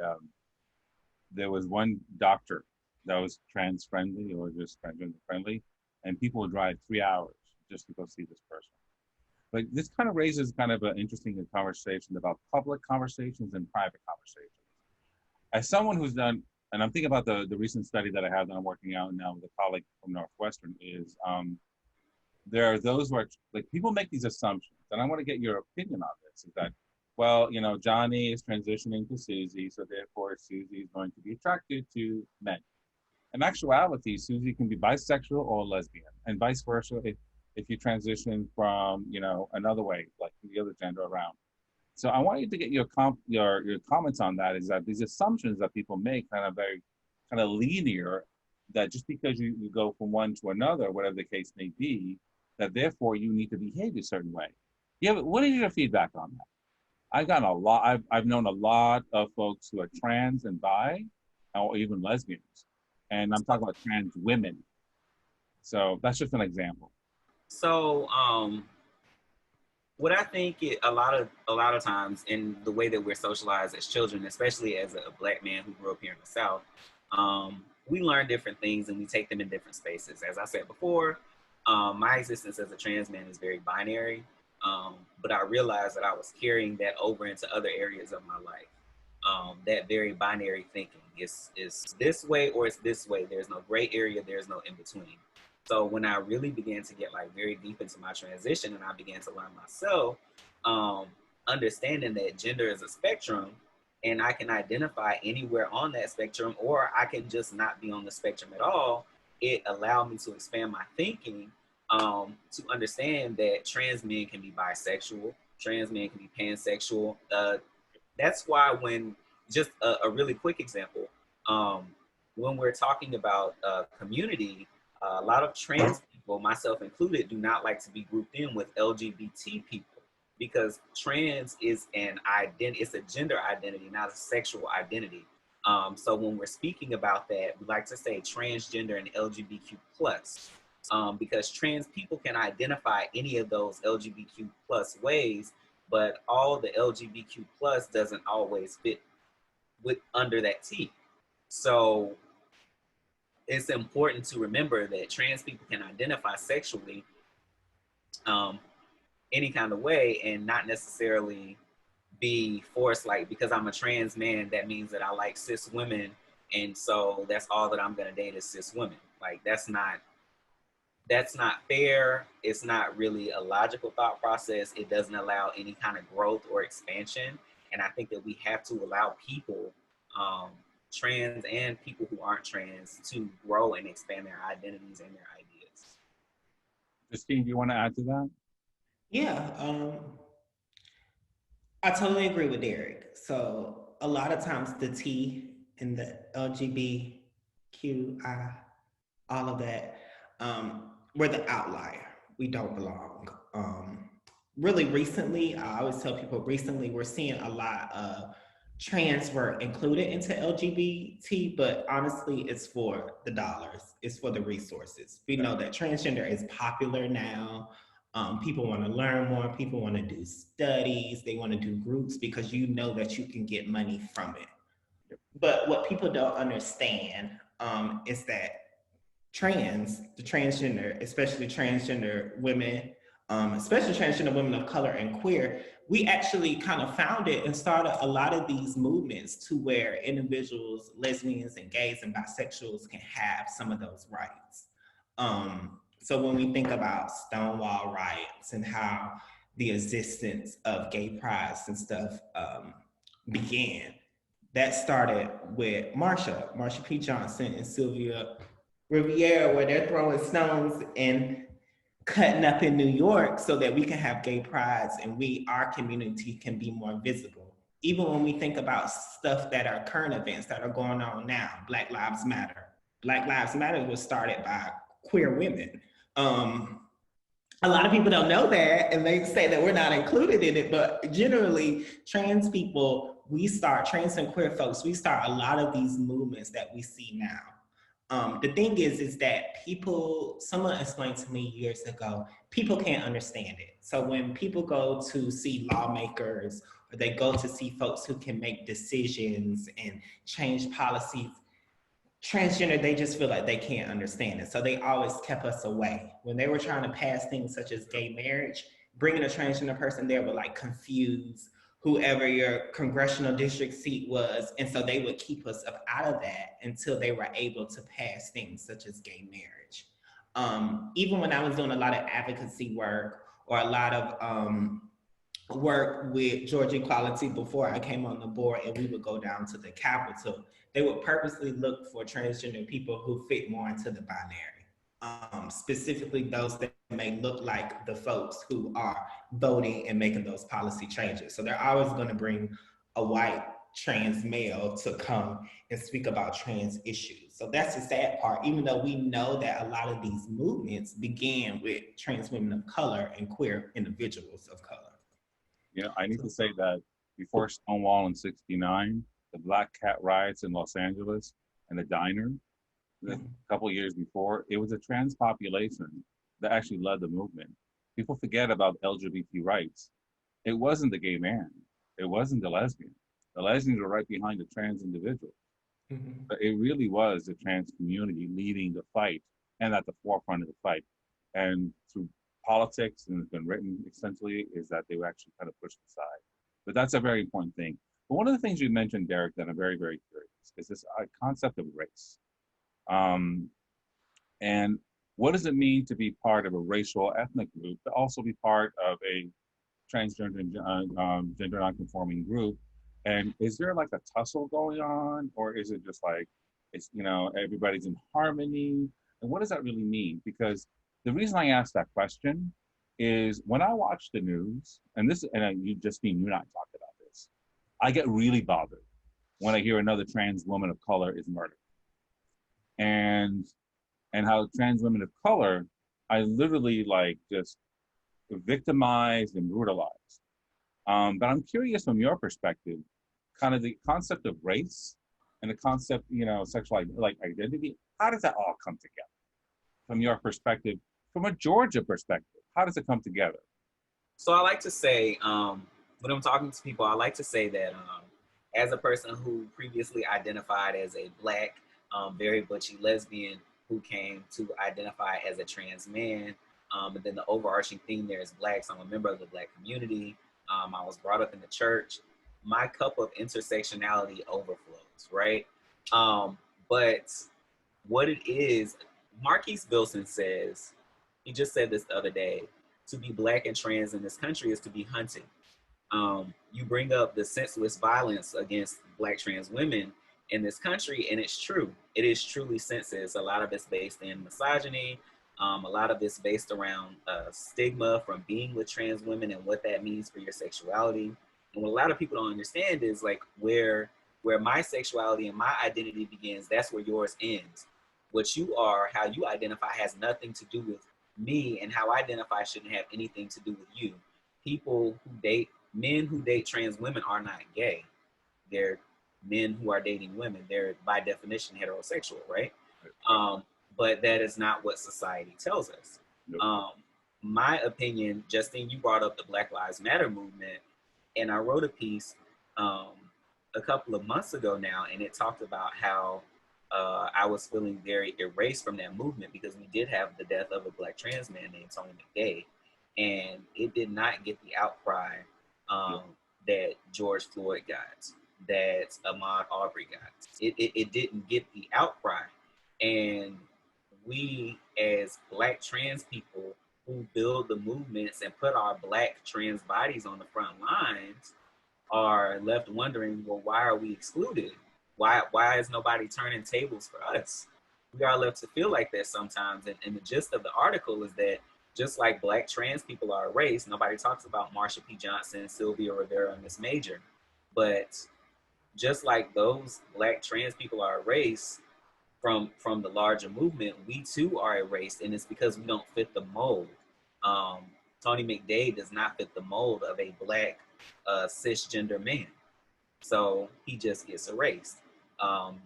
there was one doctor that was trans friendly or just transgender friendly, and people would drive 3 hours just to go see this person. But this kind of raises kind of an interesting conversation about public conversations and private conversations. As someone who's done, and I'm thinking about the recent study that I have that I'm working out now with a colleague from Northwestern, is there are those who are, like, people make these assumptions, and I want to get your opinion on this, is that, well, you know, Johnny is transitioning to Susie, so therefore Susie is going to be attracted to men. In actuality, Susie can be bisexual or lesbian, and vice versa if you transition from, you know, another way, like the other gender around. So I want you to get your comments on that, is that these assumptions that people make kind of very kind of linear, that just because you go from one to another, whatever the case may be, that therefore you need to behave a certain way. Yeah, but what is your feedback on that? I've gotten a lot, I've known a lot of folks who are trans and bi, or even lesbians. And I'm talking about trans women. So that's just an example. So what I think a lot of times in the way that we're socialized as children, especially as a Black man who grew up here in the South, we learn different things and we take them in different spaces. As I said before, my existence as a trans man is very binary, but I realized that I was carrying that over into other areas of my life. That very binary thinking is this way or it's this way. There's no gray area, there's no in between. So when I really began to get like very deep into my transition and I began to learn myself, understanding that gender is a spectrum and I can identify anywhere on that spectrum, or I can just not be on the spectrum at all, it allowed me to expand my thinking to understand that trans men can be bisexual, trans men can be pansexual. That's why when, just a really quick example, when we're talking about community, a lot of trans people, myself included, do not like to be grouped in with LGBT people because trans is an identity, it's a gender identity, not a sexual identity. So when we're speaking about that, we like to say transgender and LGBTQ plus, because trans people can identify any of those LGBTQ plus ways, but all the LGBTQ plus doesn't always fit under that T. So it's important to remember that trans people can identify sexually any kind of way and not necessarily be forced, like, because I'm a trans man, that means that I like cis women, and so that's all that I'm gonna date is cis women. Like, that's not fair. It's not really a logical thought process. It doesn't allow any kind of growth or expansion. And I think that we have to allow people, trans and people who aren't trans, to grow and expand their identities and their ideas. Justine, do you want to add to that? Yeah, I totally agree with Derek. So a lot of times the T in the LGBTQI, all of that, we're the outlier. We don't belong. Really recently, I always tell people recently, we're seeing a lot of trans were included into LGBT, but honestly, it's for the dollars. It's for the resources. We know that transgender is popular now. People want to learn more. People want to do studies. They want to do groups because you know that you can get money from it. But what people don't understand is that the transgender, especially transgender women, especially transgender women of color and queer, we actually kind of founded and started a lot of these movements to where individuals, lesbians and gays and bisexuals can have some of those rights. So when we think about Stonewall riots and how the existence of gay prides and stuff began, that started with Marsha P. Johnson and Sylvia Riviera, where they're throwing stones and cutting up in New York so that we can have gay prides and our community can be more visible. Even when we think about stuff that are current events that are going on now, Black Lives Matter. Black Lives Matter was started by queer women. A lot of people don't know that, and they say that we're not included in it, but generally trans people, trans and queer folks, we start a lot of these movements that we see now. The thing is that someone explained to me years ago, people can't understand it. So when people go to see lawmakers, or they go to see folks who can make decisions and change policies, transgender, they just feel like they can't understand it. So they always kept us away. When they were trying to pass things such as gay marriage, bringing a transgender person there would like confuse whoever your congressional district seat was. And so they would keep us up out of that until they were able to pass things such as gay marriage. Even when I was doing a lot of advocacy work or a lot of work with Georgia Equality before I came on the board, and we would go down to the Capitol, they would purposely look for transgender people who fit more into the binary, specifically those that may look like the folks who are voting and making those policy changes. So they're always going to bring a white trans male to come and speak about trans issues. So that's the sad part, even though we know that a lot of these movements began with trans women of color and queer individuals of color. Yeah, I need to say that before Stonewall in '69, the Black Cat riots in Los Angeles and the diner, a couple of years before, it was a trans population that actually led the movement. People forget about LGBT rights. It wasn't the gay man. It wasn't the lesbian. The lesbians were right behind the trans individual. But it really was the trans community leading the fight and at the forefront of the fight. And through politics, and it's been written extensively, is that they were actually kind of pushed aside. But that's a very important thing. But one of the things you mentioned, Derek, that I'm very, very curious is this concept of race. And what does it mean to be part of a racial ethnic group, but also be part of a transgender gender nonconforming group? And is there like a tussle going on, or is it just like, it's, everybody's in harmony? And what does that really mean? Because the reason I asked that question is when I watch the news, and Justine, you and I talked about this, I get really bothered when I hear another trans woman of color is murdered. And how trans women of color are literally like just victimized and brutalized. But I'm curious from your perspective, kind of the concept of race and the concept, sexual identity, how does that all come together? From your perspective, from a Georgia perspective, how does it come together? So I like to say, when I'm talking to people, I like to say that as a person who previously identified as a Black, very butchy lesbian who came to identify as a trans man, and then the overarching theme there is Black, so I'm a member of the Black community. I was brought up in the church. My cup of intersectionality overflows, right? But what it is, Marquise Wilson says, he just said this the other day, to be Black and trans in this country is to be hunting. You bring up the senseless violence against Black trans women in this country, and it's true. It is truly senseless. A lot of it's based in misogyny. A lot of it's based around stigma from being with trans women and what that means for your sexuality. And what a lot of people don't understand is like where my sexuality and my identity begins, that's where yours ends. What you are, how you identify has nothing to do with me, and how I identify shouldn't have anything to do with you. Men who date trans women are not gay. They're men who are dating women. They're by definition heterosexual, right? But that is not what society tells us. Nope. My opinion, Justine, you brought up the Black Lives Matter movement, and I wrote a piece a couple of months ago now, and it talked about how I was feeling very erased from that movement because we did have the death of a Black trans man named Tony McDade, and it did not get the outcry that George Floyd got, that Ahmaud Arbery got. It didn't get the outcry. And we as Black trans people who build the movements and put our Black trans bodies on the front lines are left wondering, well, why are we excluded? Why is nobody turning tables for us? We are left to feel like that sometimes. And the gist of the article is that just like Black trans people are erased, nobody talks about Marsha P. Johnson, Sylvia Rivera, and Miss Major. But just like those Black trans people are erased from the larger movement, we too are erased, and it's because we don't fit the mold. Tony McDade does not fit the mold of a Black cisgender man. So he just gets erased.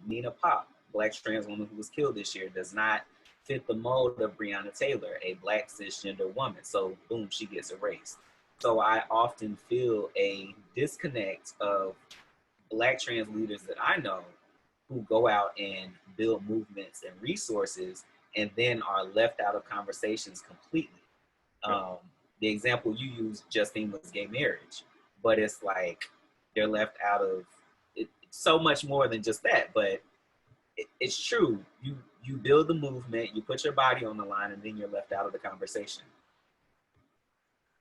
Nina Pop, Black trans woman who was killed this year, does not fit the mold of Breonna Taylor, a Black cisgender woman. So boom, she gets erased. So I often feel a disconnect of Black trans leaders that I know who go out and build movements and resources and then are left out of conversations completely. The example you used, Justine, was gay marriage, but it's like they're left out of it, so much more than just that. But it's true. You build the movement, you put your body on the line, and then you're left out of the conversation.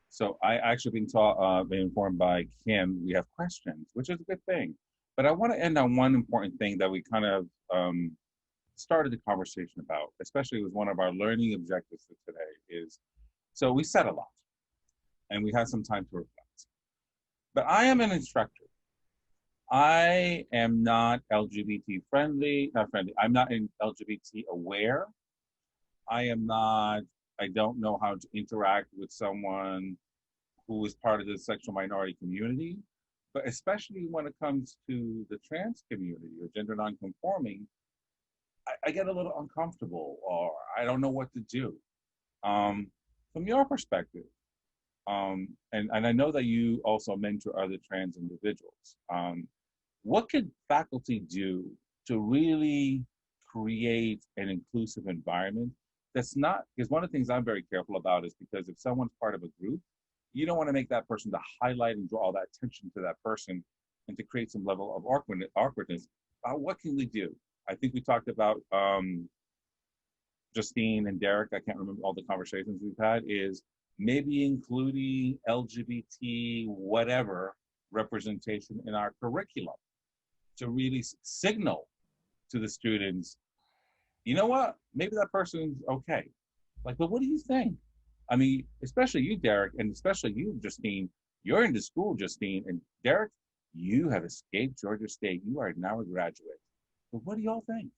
So I actually been informed by Kim, we have questions, which is a good thing. But I want to end on one important thing that we kind of started the conversation about, especially with one of our learning objectives for today is, so we said a lot and we had some time to reflect. But I am an instructor. I am not LGBT not friendly. I'm not LGBT aware. I don't know how to interact with someone who is part of the sexual minority community, but especially when it comes to the trans community or gender nonconforming, I get a little uncomfortable, or I don't know what to do. From your perspective, and I know that you also mentor other trans individuals, what could faculty do to really create an inclusive environment that's not, because one of the things I'm very careful about is because if someone's part of a group, you don't want to make that person to highlight and draw all that attention to that person and to create some level of awkwardness. What can we do? I think we talked about Justine and Derek, I can't remember all the conversations we've had, is maybe including LGBT whatever representation in our curriculum to really signal to the students, you know what, maybe that person's okay. Like, but what do you think? I mean, especially you, Derek, and especially you, Justine, you're in the school, Justine, and Derek, you have escaped Georgia State. You are now a graduate. But what do y'all think?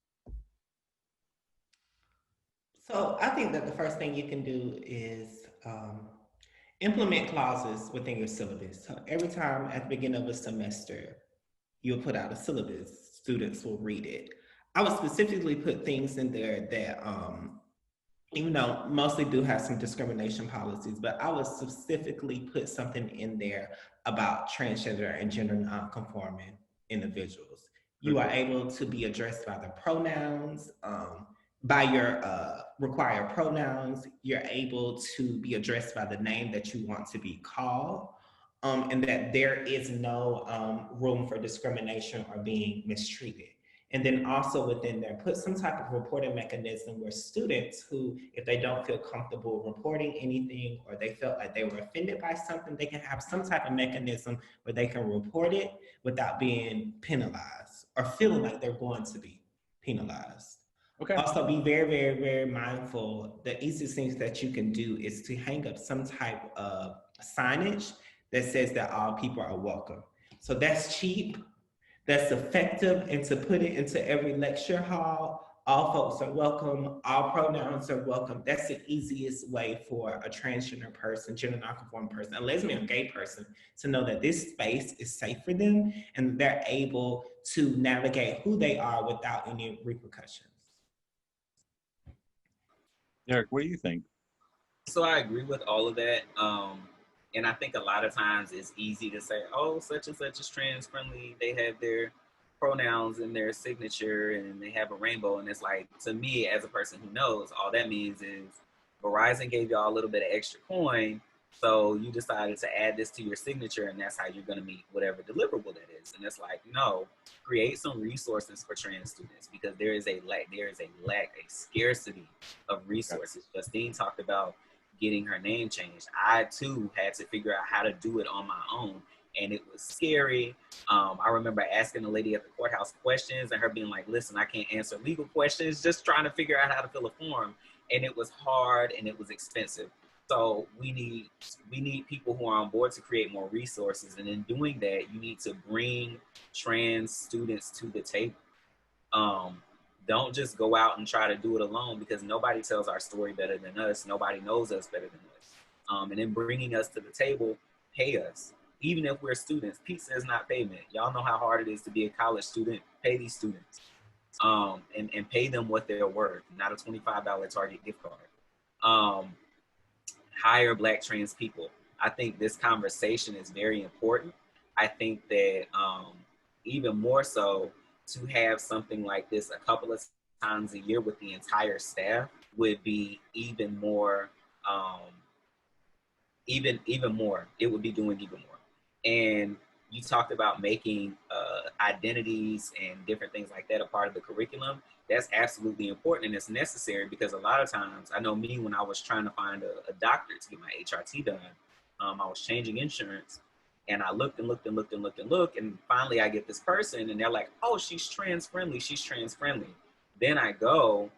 So I think that the first thing you can do is implement clauses within your syllabus. So every time at the beginning of a semester, you'll put out a syllabus, students will read it. I would specifically put things in there that, even though mostly do have some discrimination policies, but I would specifically put something in there about transgender and gender nonconforming individuals. You are able to be addressed by the pronouns, by your required pronouns. You're able to be addressed by the name that you want to be called, and that there is no room for discrimination or being mistreated. And then also within there, put some type of reporting mechanism where students who, if they don't feel comfortable reporting anything or they felt like they were offended by something, they can have some type of mechanism where they can report it without being penalized or feeling like they're going to be penalized. Okay. Also be very, very, very mindful. The easiest things that you can do is to hang up some type of signage that says that all people are welcome. So that's cheap, that's effective, and to put it into every lecture hall, all folks are welcome, all pronouns are welcome. That's the easiest way for a transgender person, gender nonconforming person, a lesbian or gay person to know that this space is safe for them and they're able to navigate who they are without any repercussions. Derek, what do you think? So I agree with all of that. And I think a lot of times it's easy to say, oh, such and such is trans friendly. They have their pronouns in their signature and they have a rainbow. And it's like, to me, as a person who knows, all that means is Verizon gave y'all a little bit of extra coin, so you decided to add this to your signature, and that's how you're going to meet whatever deliverable that is. And it's like, no, create some resources for trans students, because there is a lack, a scarcity of resources. Justine talked about getting her name changed. I too had to figure out how to do it on my own, and it was scary. I remember asking the lady at the courthouse questions and her being like, listen, I can't answer legal questions, just trying to figure out how to fill a form. And it was hard and it was expensive. So we need people who are on board to create more resources. And in doing that, you need to bring trans students to the table. Don't just go out and try to do it alone, because nobody tells our story better than us. Nobody knows us better than us. And in bringing us to the table, pay us. Even if we're students, pizza is not payment. Y'all know how hard it is to be a college student. Pay these students. And pay them what they're worth, not a $25 Target gift card. Hire Black trans people. I think this conversation is very important. I think that even more so, to have something like this a couple of times a year with the entire staff would be even more, even more. It would be doing even more. And you talked about making identities and different things like that a part of the curriculum. That's absolutely important, and it's necessary, because a lot of times, I know me, when I was trying to find a doctor to get my HRT done, I was changing insurance, and I looked and looked and looked and looked and looked, and finally I get this person, and they're like, oh, she's trans friendly, she's trans friendly. Then I go,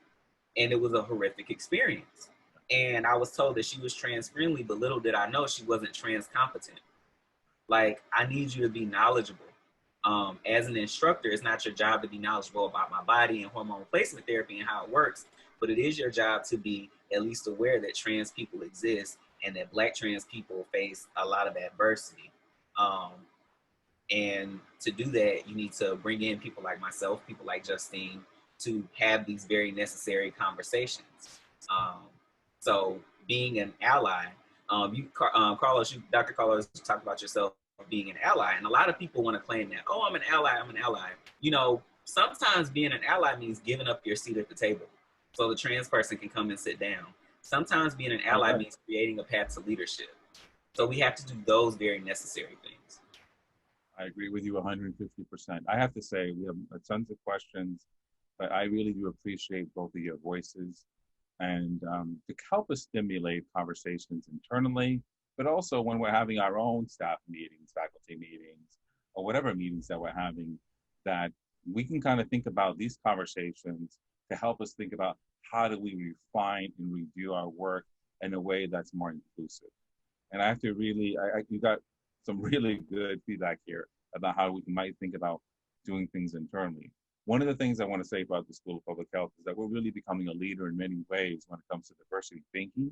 and it was a horrific experience. And I was told that she was trans friendly, but little did I know she wasn't trans competent. Like, I need you to be knowledgeable. As an instructor, it's not your job to be knowledgeable about my body and hormone replacement therapy and how it works, but it is your job to be at least aware that trans people exist and that Black trans people face a lot of adversity. And to do that, you need to bring in people like myself, people like Justine, to have these very necessary conversations. So being an ally, Carlos, Dr. Carlos, you talked about yourself being an ally, and a lot of people want to claim that, oh, I'm an ally, I'm an ally. You know, sometimes being an ally means giving up your seat at the table so the trans person can come and sit down. Sometimes being an ally means creating a path to leadership. So we have to do those very necessary things. I agree with you 150%. I have to say, we have tons of questions, but I really do appreciate both of your voices, and to help us stimulate conversations internally, but also when we're having our own staff meetings, faculty meetings, or whatever meetings that we're having, that we can kind of think about these conversations to help us think about how do we refine and review our work in a way that's more inclusive. And I have to really, you got some really good feedback here about how we might think about doing things internally. One of the things I want to say about the School of Public Health is that we're really becoming a leader in many ways when it comes to diversity thinking,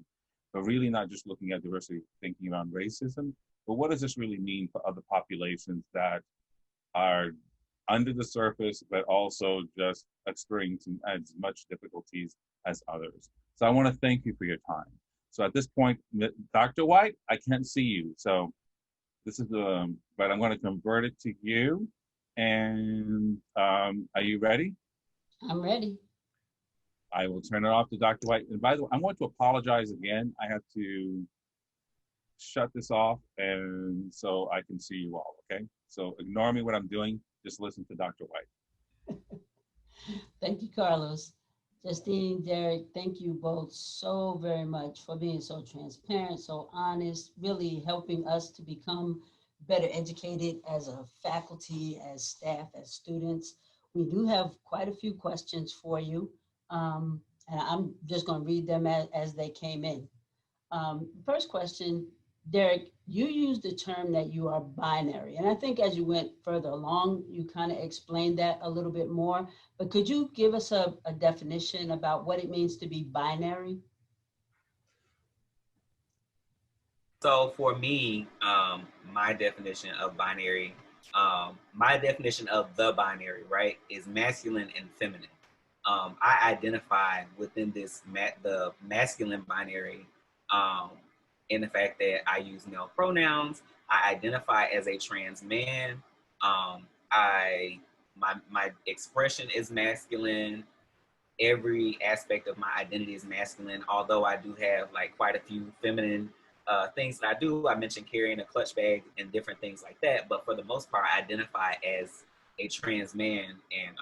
but really not just looking at diversity thinking around racism, but what does this really mean for other populations that are under the surface, but also just experiencing as much difficulties as others. So I want to thank you for your time. So at this point, Dr. White, I can't see you. So this is but I'm going to convert it to you. And are you ready? I'm ready. I will turn it off to Dr. White. And by the way, I want to apologize again. I have to shut this off and so I can see you all, okay? So ignore me what I'm doing. Just listen to Dr. White. Thank you, Carlos. Justine, Derek, thank you both so very much for being so transparent, so honest, really helping us to become better educated as a faculty, as staff, as students. We do have quite a few questions for you, and I'm just going to read them as they came in. First question, Derek, you used the term that you are binary, and I think as you went further along, you kind of explained that a little bit more, but could you give us a definition about what it means to be binary? So for me, my definition of binary, my definition of the binary, right, is masculine and feminine. I identify within this the masculine binary in the fact that I use male pronouns. I identify as a trans man. my expression is masculine. Every aspect of my identity is masculine, although I do have like quite a few feminine things that I do. I mentioned carrying a clutch bag and different things like that, but for the most part, I identify as a trans man, and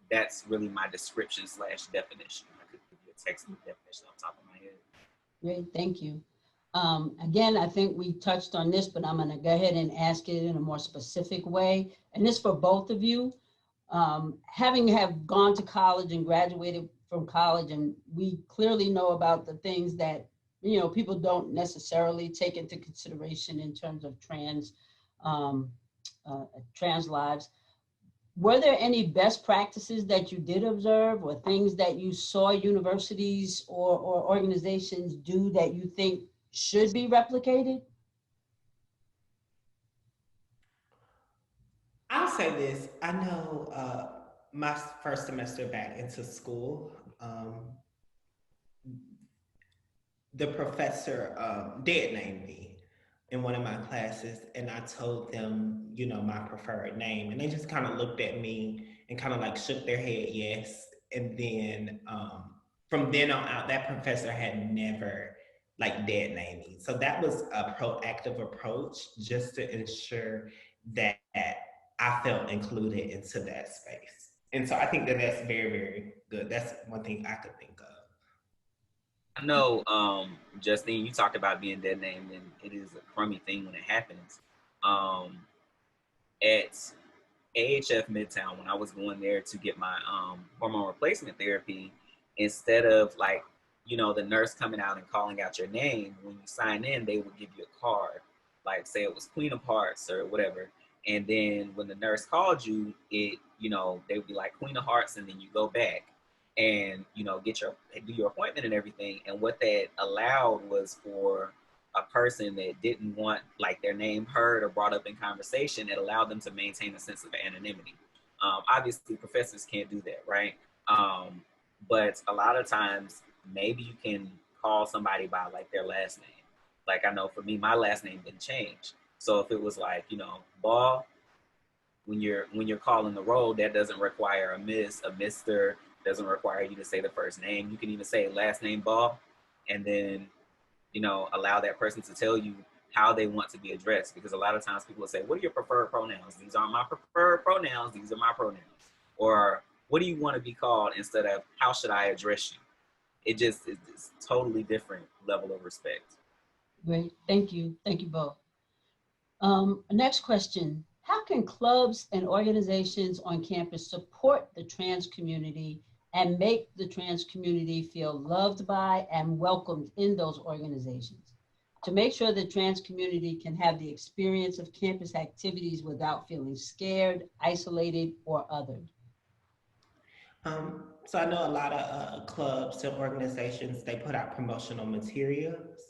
that's really my description / definition. I could give you a textbook definition off the top of my head. Great, thank you. Again, I think we touched on this, but I'm going to go ahead and ask it in a more specific way, and this for both of you. Having have gone to college and graduated from college, and we clearly know about the things that, you know, people don't necessarily take into consideration in terms of trans lives. Were there any best practices that you did observe, or things that you saw universities or organizations do that you think should be replicated? I'll say this. I know my first semester back into school, the professor did name me in one of my classes, and I told them, you know, my preferred name, and they just kind of looked at me and kind of like shook their head yes. And then from then on out, that professor had never like dead named me. So that was a proactive approach just to ensure that I felt included into that space. And so I think that that's very, very good. That's one thing I could think of. I know, Justine, you talked about being dead named, and it is a crummy thing when it happens. At AHF Midtown, when I was going there to get my hormone replacement therapy, instead of like, you know, the nurse coming out and calling out your name, when you sign in, they would give you a card, like say it was Queen of Hearts or whatever. And then when the nurse called you, it, you know, they would be like Queen of Hearts, and then you go back and, you know, do your appointment and everything. And what that allowed was for a person that didn't want like their name heard or brought up in conversation, it allowed them to maintain a sense of anonymity. Obviously professors can't do that, right? But a lot of times maybe you can call somebody by like their last name. Like I know for me, my last name didn't change. So if it was like, you know, Ball, when you're calling the roll, that doesn't require a miss, a mister, doesn't require you to say the first name. You can even say last name Ball, and then, you know, allow that person to tell you how they want to be addressed. Because a lot of times people will say, what are your preferred pronouns? These aren't my preferred pronouns, these are my pronouns. Or what do you want to be called, instead of how should I address you? It's totally different level of respect. Great, thank you both. Next question. How can clubs and organizations on campus support the trans community and make the trans community feel loved by and welcomed in those organizations, to make sure the trans community can have the experience of campus activities without feeling scared, isolated, or othered? So I know a lot of clubs and organizations, they put out promotional materials.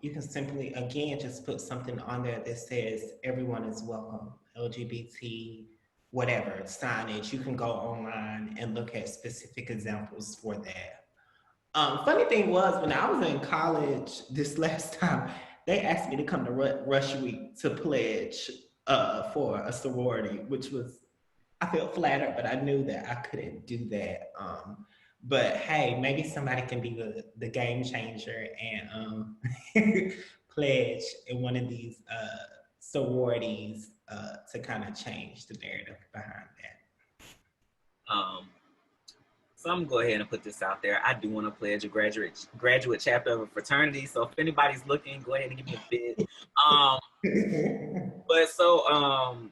You can simply, again, just put something on there that says everyone is welcome, LGBT, whatever, signage. You can go online and look at specific examples for that. Funny thing was, when I was in college this last time, they asked me to come to Rush Week to pledge for a sorority, which was, I felt flattered, but I knew that I couldn't do that. But hey, maybe somebody can be the game changer and pledge in one of these sororities to kind of change the narrative behind that. So I'm gonna go ahead and put this out there. I do want to pledge a graduate chapter of a fraternity. So if anybody's looking, go ahead and give me a bid. But so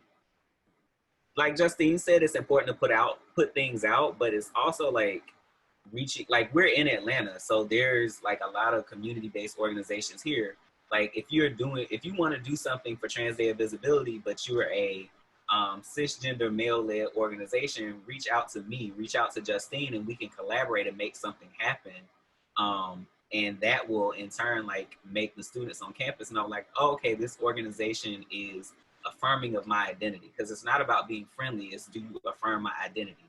like Justine said, it's important to put things out, but it's also like reaching, like we're in Atlanta, so there's like a lot of community-based organizations here. Like if you want to do something for Trans Day of Visibility, but you're a cisgender male-led organization, reach out to me, reach out to Justine, and we can collaborate and make something happen. And that will in turn like make the students on campus know like, oh, okay, this organization is affirming of my identity. Because it's not about being friendly, it's do you affirm my identity?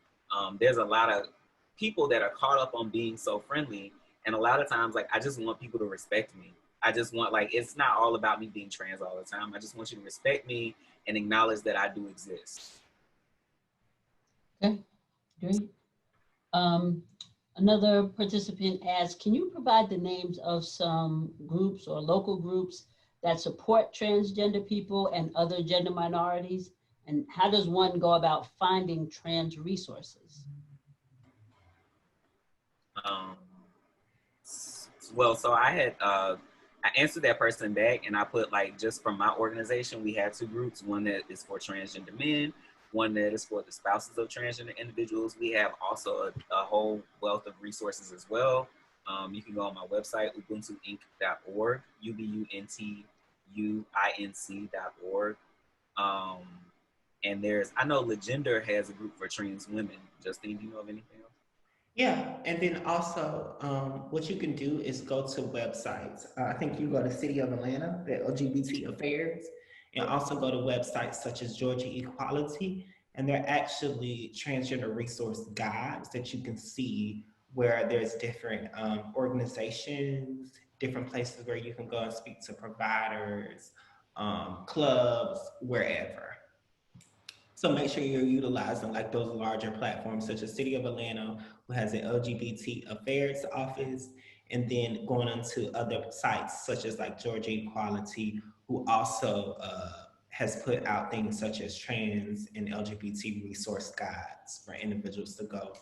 There's a lot of people that are caught up on being so friendly, and a lot of times like I just want people to respect me. I just want, like, it's not all about me being trans all the time. I just want you to respect me and acknowledge that I do exist. Okay, great. Another participant asks, can you provide the names of some groups or local groups that support transgender people and other gender minorities? And how does one go about finding trans resources? Well, so I had I answered that person back, and I put, like, just from my organization, we have two groups. One that is for transgender men, one that is for the spouses of transgender individuals. We have also a whole wealth of resources as well. You can go on my website, ubuntuinc.org, ubuntuinc.org. And I know Legender has a group for trans women. Justine, do you know of anything else? Yeah, and then also what you can do is go to websites. I think you go to City of Atlanta, the LGBT Affairs, and also go to websites such as Georgia Equality, and they're actually transgender resource guides that you can see where there's different organizations, different places where you can go and speak to providers, clubs, wherever. So make sure you're utilizing like those larger platforms such as City of Atlanta, who has an LGBT affairs office, and then going into other sites such as like Georgia Equality, who also has put out things such as trans and LGBT resource guides for individuals to go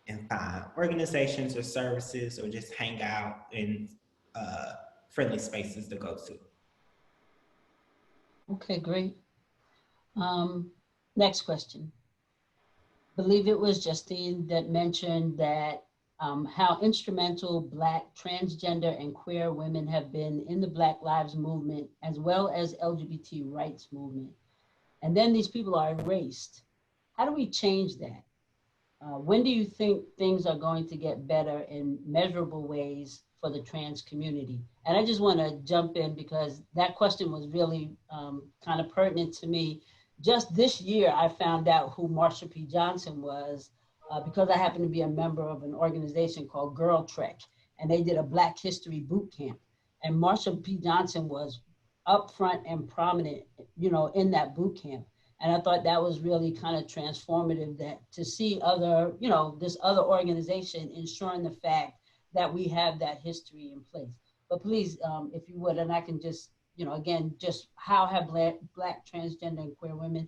and find organizations or services or just hang out in friendly spaces to go to. Okay, great. Next question. I believe it was Justine that mentioned that how instrumental Black transgender and queer women have been in the Black Lives Movement as well as LGBT rights movement. And then these people are erased. How do we change that? When do you think things are going to get better in measurable ways for the trans community? And I just want to jump in because that question was really kind of pertinent to me. Just this year, I found out who Marsha P. Johnson was because I happen to be a member of an organization called Girl Trek, and they did a Black History boot camp. And Marsha P. Johnson was up front and prominent, you know, in that boot camp. And I thought that was really kind of transformative, that to see other, you know, this other organization ensuring the fact that we have that history in place. But please, if you would, and I can just, you know, again, just how have Black transgender and queer women,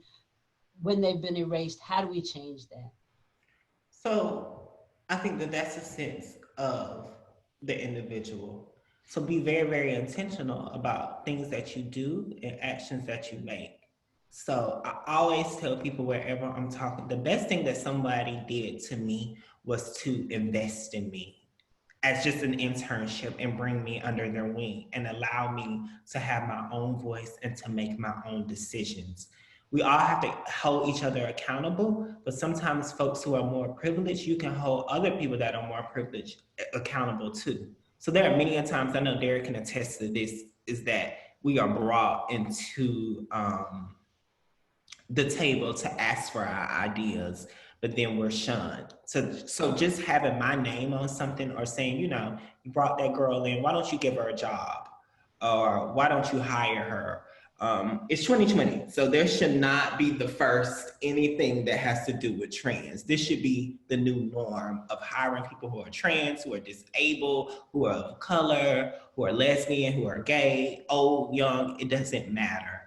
when they've been erased, how do we change that? So I think that that's a sense of the individual. So be very, very intentional about things that you do and actions that you make. So I always tell people wherever I'm talking, the best thing that somebody did to me was to invest in me as just an internship and bring me under their wing and allow me to have my own voice and to make my own decisions. We all have to hold each other accountable, but sometimes folks who are more privileged, you can hold other people that are more privileged accountable too. So there are many times, I know Derek can attest to this, is that we are brought into the table to ask for our ideas, but then we're shunned. So just having my name on something or saying, you know, you brought that girl in, why don't you give her a job? Or why don't you hire her? It's 2020, so there should not be the first anything that has to do with trans. This should be the new norm of hiring people who are trans, who are disabled, who are of color, who are lesbian, who are gay, old, young, it doesn't matter.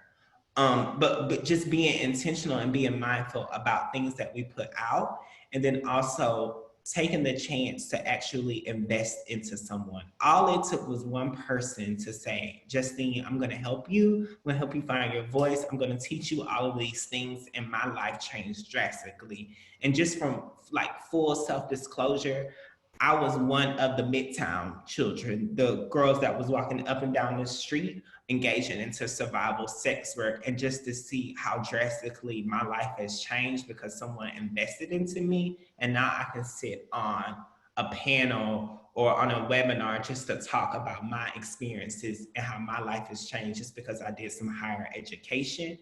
But just being intentional and being mindful about things that we put out, and then also taking the chance to actually invest into someone. All it took was one person to say, Justine, I'm gonna help you. I'm gonna help you find your voice. I'm gonna teach you all of these things, and my life changed drastically. And just from like full self-disclosure, I was one of the Midtown children, the girls that was walking up and down the street engaging into survival sex work, and just to see how drastically my life has changed because someone invested into me, and now I can sit on a panel or on a webinar just to talk about my experiences and how my life has changed just because I did some higher education.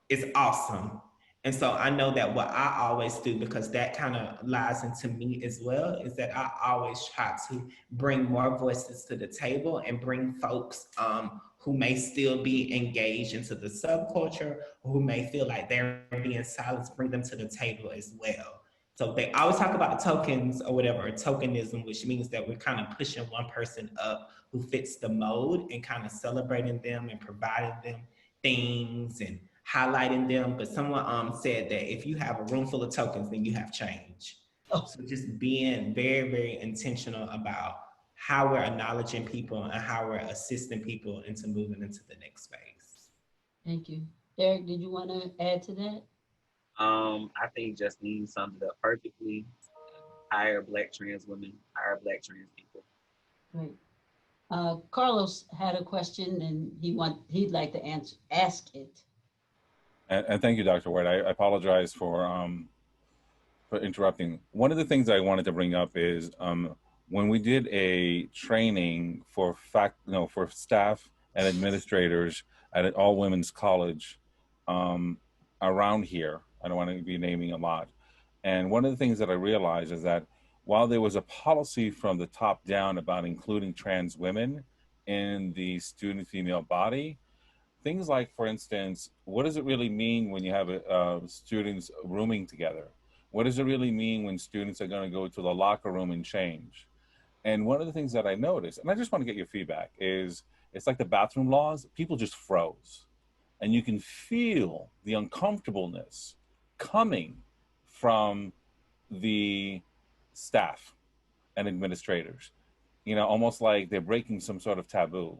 It's awesome. And so I know that what I always do, because that kind of lies into me as well, is that I always try to bring more voices to the table and bring folks who may still be engaged into the subculture, or who may feel like they're being silenced, bring them to the table as well. So they always talk about tokens or whatever, or tokenism, which means that we're kind of pushing one person up who fits the mold and kind of celebrating them and providing them things and highlighting them. But someone said that if you have a room full of tokens, then you have change. Oh. So just being very, very intentional about how we're acknowledging people and how we're assisting people into moving into the next space. Thank you. Derek, did you want to add to that? I think Justine summed it up perfectly. Hire Black trans women, hire Black trans people. Great. Carlos had a question and he'd like to ask it. And thank you, Dr. White. I apologize for interrupting. One of the things I wanted to bring up is when we did a training for for staff and administrators at an all women's college around here. I don't want to be naming a lot. And one of the things that I realized is that while there was a policy from the top down about including trans women in the student female body, things like, for instance, what does it really mean when you have students rooming together? What does it really mean when students are going to go to the locker room and change? And one of the things that I noticed, and I just want to get your feedback, is it's like the bathroom laws, people just froze. And you can feel the uncomfortableness coming from the staff and administrators, almost like they're breaking some sort of taboo.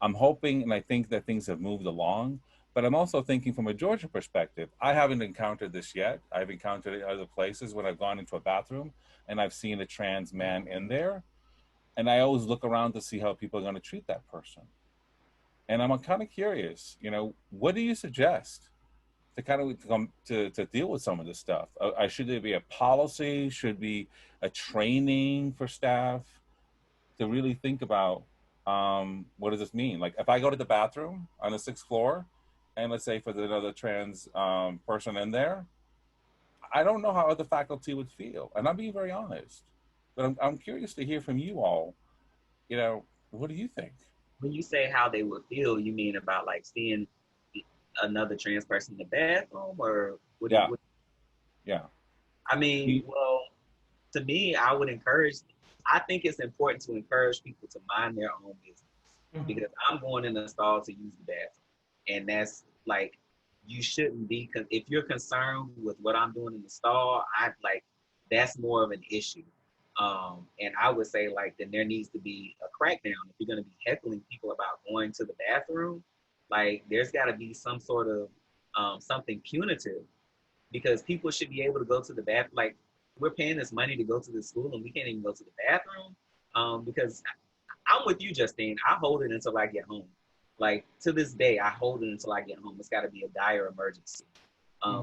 I'm hoping, and I think that things have moved along, but I'm also thinking from a Georgia perspective, I haven't encountered this yet. I've encountered it other places when I've gone into a bathroom and I've seen a trans man in there. And I always look around to see how people are going to treat that person. And I'm kind of curious, what do you suggest to kind of to deal with some of this stuff? Should there be a policy? Should be a training for staff to really think about what does this mean? Like if I go to the bathroom on the 6th floor, and let's say for another trans person in there, I don't know how other faculty would feel. And I'm being very honest, but I'm curious to hear from you all. What do you think? When you say how they would feel, you mean about like seeing another trans person in the bathroom, or what? Yeah. Yeah. I mean, well, to me, I think it's important to encourage people to mind their own business, because I'm going in the stall to use the bathroom. And that's like, you shouldn't be, if you're concerned with what I'm doing in the stall, that's more of an issue. And I would say then there needs to be a crackdown. If you're going to be heckling people about going to the bathroom, there's got to be some sort of something punitive, because people should be able to go to the bathroom. We're paying this money to go to the school and we can't even go to the bathroom, because I'm with you, Justine. I hold it until I get home. To this day, I hold it until I get home. It's got to be a dire emergency,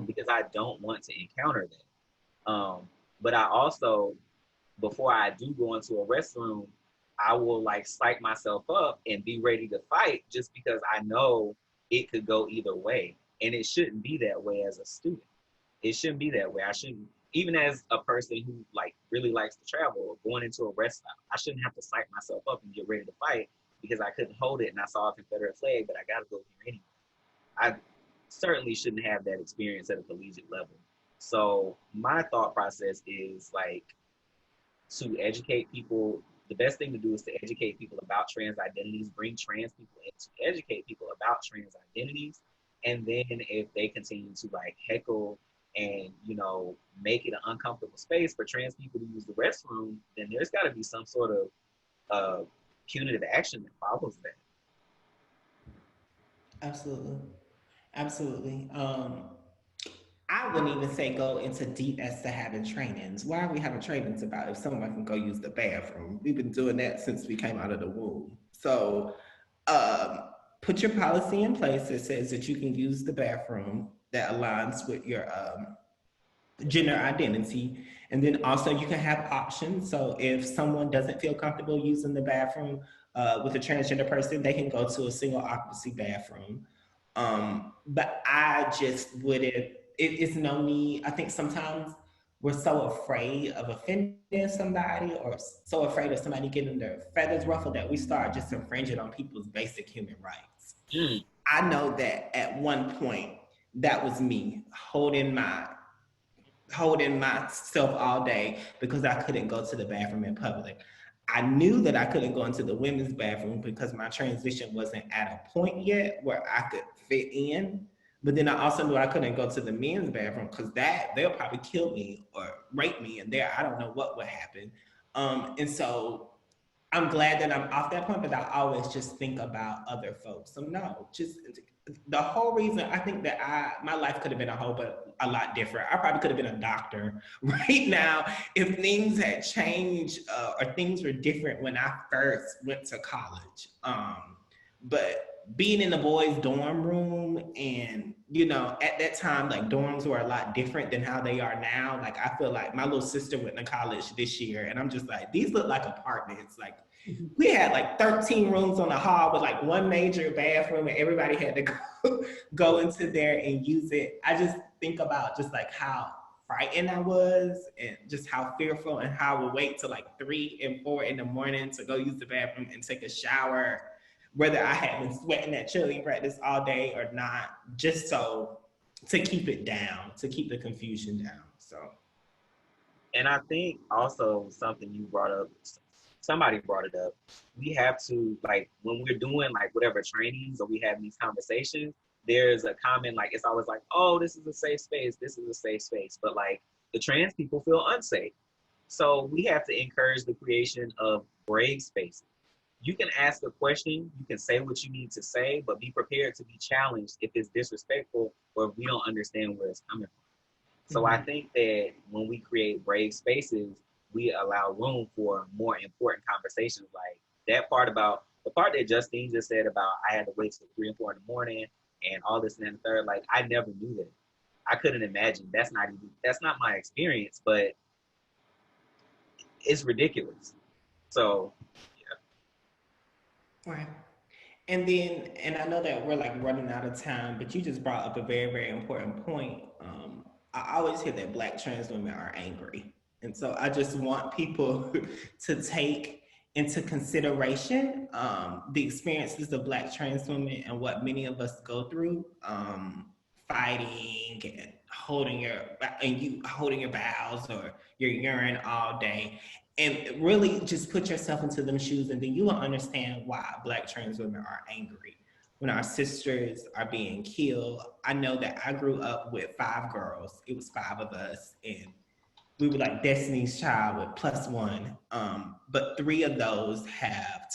because I don't want to encounter that. But I also, before I do go into a restroom, I will psych myself up and be ready to fight, just because I know it could go either way. And it shouldn't be that way as a student. It shouldn't be that way. I shouldn't, even as a person who really likes to travel, going into a rest stop, I shouldn't have to psych myself up and get ready to fight because I couldn't hold it and I saw a Confederate flag, but I got to go here anyway. I certainly shouldn't have that experience at a collegiate level. So my thought process is to educate people. The best thing to do is to educate people about trans identities, bring trans people in to educate people about trans identities. And then if they continue to heckle and, make it an uncomfortable space for trans people to use the restroom, then there's got to be some sort of punitive action that follows that. Absolutely. Absolutely. I wouldn't even say go into deep as to having trainings. Why are we having trainings about if someone can go use the bathroom? We've been doing that since we came out of the womb. So put your policy in place that says that you can use the bathroom that aligns with your gender identity. And then also you can have options. So if someone doesn't feel comfortable using the bathroom with a transgender person, they can go to a single occupancy bathroom. But I just wouldn't, it's no need. I think sometimes we're so afraid of offending somebody or so afraid of somebody getting their feathers ruffled that we start just infringing on people's basic human rights. I know that at one point, that was me holding myself all day because I couldn't go to the bathroom in public. I knew that I couldn't go into the women's bathroom because my transition wasn't at a point yet where I could fit in. But then I also knew I couldn't go to the men's bathroom because they'll probably kill me or rape me in there. I don't know what would happen. And so I'm glad that I'm off that point, but I always just think about other folks. So no, just the whole reason I think that my life could have been a lot different. I probably could have been a doctor right now if things had changed or things were different when I first went to college. But being in the boys' dorm room and, at that time, like dorms were a lot different than how they are now. Like, I feel like my little sister went to college this year and I'm just like, these look like apartments. Like, we had like 13 rooms on the hall with like one major bathroom and everybody had to go into there and use it. I just think about just like how frightened I was and just how fearful and how I would wait till like 3 and 4 in the morning to go use the bathroom and take a shower, whether I had been sweating that cheerleading practice all day or not, just so to keep it down, to keep the confusion down. So. And I think also something you brought up, somebody brought it up, we have to, like, when we're doing like whatever trainings or we have these conversations, there's a comment like, it's always like, oh, this is a safe space, this is a safe space. But like the trans people feel unsafe. So we have to encourage the creation of brave spaces. You can ask a question, you can say what you need to say, but be prepared to be challenged if it's disrespectful or if we don't understand where it's coming from. So I think that when we create brave spaces, we allow room for more important conversations, like that part about the part that Justine just said about I had to wait till 3 and 4 in the morning and all this and then the third. Like, I never knew that. I couldn't imagine. That's not my experience, but it's ridiculous. So yeah. Right. And I know that we're like running out of time, but you just brought up a very, very important point. I always hear that Black trans women are angry. And so I just want people to take into consideration the experiences of Black trans women and what many of us go through, fighting and holding your bowels or your urine all day. And really just put yourself into them shoes, and then you will understand why Black trans women are angry. When our sisters are being killed, I know that I grew up with 5 girls. It was 5 of us, and we were like Destiny's Child with +1. But 2 of those have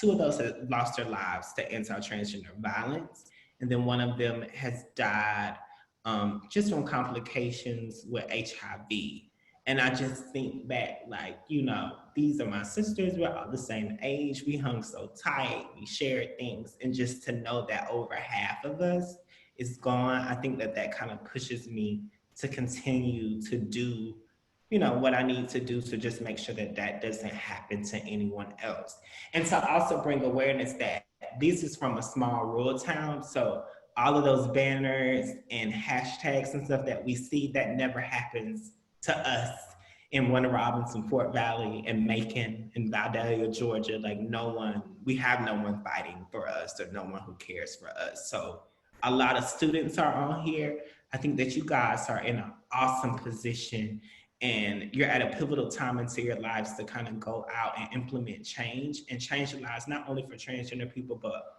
lost their lives to anti-transgender violence. And then one of them has died just from complications with HIV. And I just think back, like, these are my sisters. We're all the same age. We hung so tight. We shared things. And just to know that over half of us is gone, I think that kind of pushes me to continue to do, what I need to do to just make sure that doesn't happen to anyone else. And to also bring awareness that this is from a small rural town. So all of those banners and hashtags and stuff that we see, that never happens to us in Warner Robinson, Fort Valley, and Macon, and Vidalia, Georgia. Like, we have no one fighting for us or no one who cares for us. So a lot of students are on here. I think that you guys are in an awesome position, and you're at a pivotal time into your lives to kind of go out and implement change and change your lives, not only for transgender people, but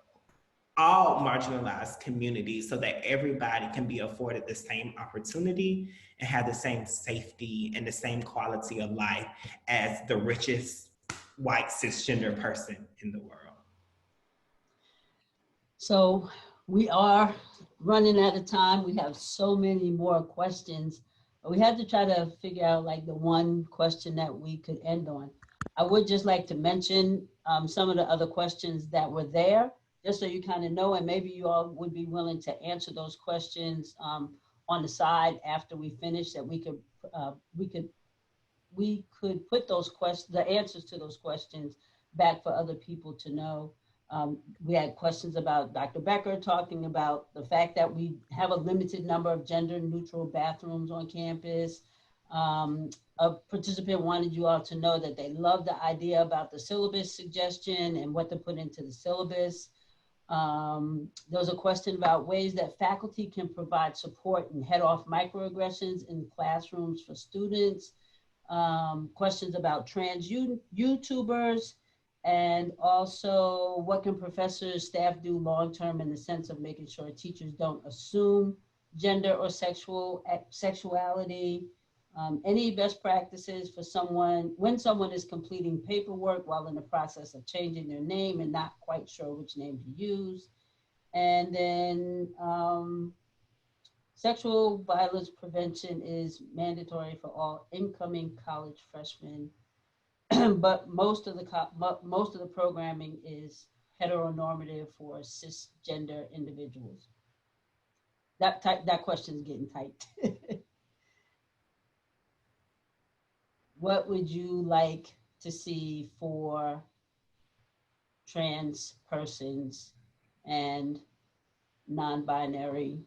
all marginalized communities, so that everybody can be afforded the same opportunity and have the same safety and the same quality of life as the richest white cisgender person in the world. So we are running out of time. We have so many more questions. We had to try to figure out like the one question that we could end on. I would just like to mention some of the other questions that were there, just so you kind of know, and maybe you all would be willing to answer those questions on the side after we finish, that we could put those questions, the answers to those questions, back for other people to know. We had questions about Dr. Becker talking about the fact that we have a limited number of gender neutral bathrooms on campus. A participant wanted you all to know that they love the idea about the syllabus suggestion and what to put into the syllabus. There was a question about ways that faculty can provide support and head off microaggressions in classrooms for students. Questions about trans YouTubers, and also what can professors, staff do long-term in the sense of making sure teachers don't assume gender or sexuality. Any best practices for someone, when someone is completing paperwork while in the process of changing their name and not quite sure which name to use. And then sexual violence prevention is mandatory for all incoming college freshmen, but most of the programming is heteronormative for cisgender individuals. That question's getting tight. What would you like to see for trans persons and non-binary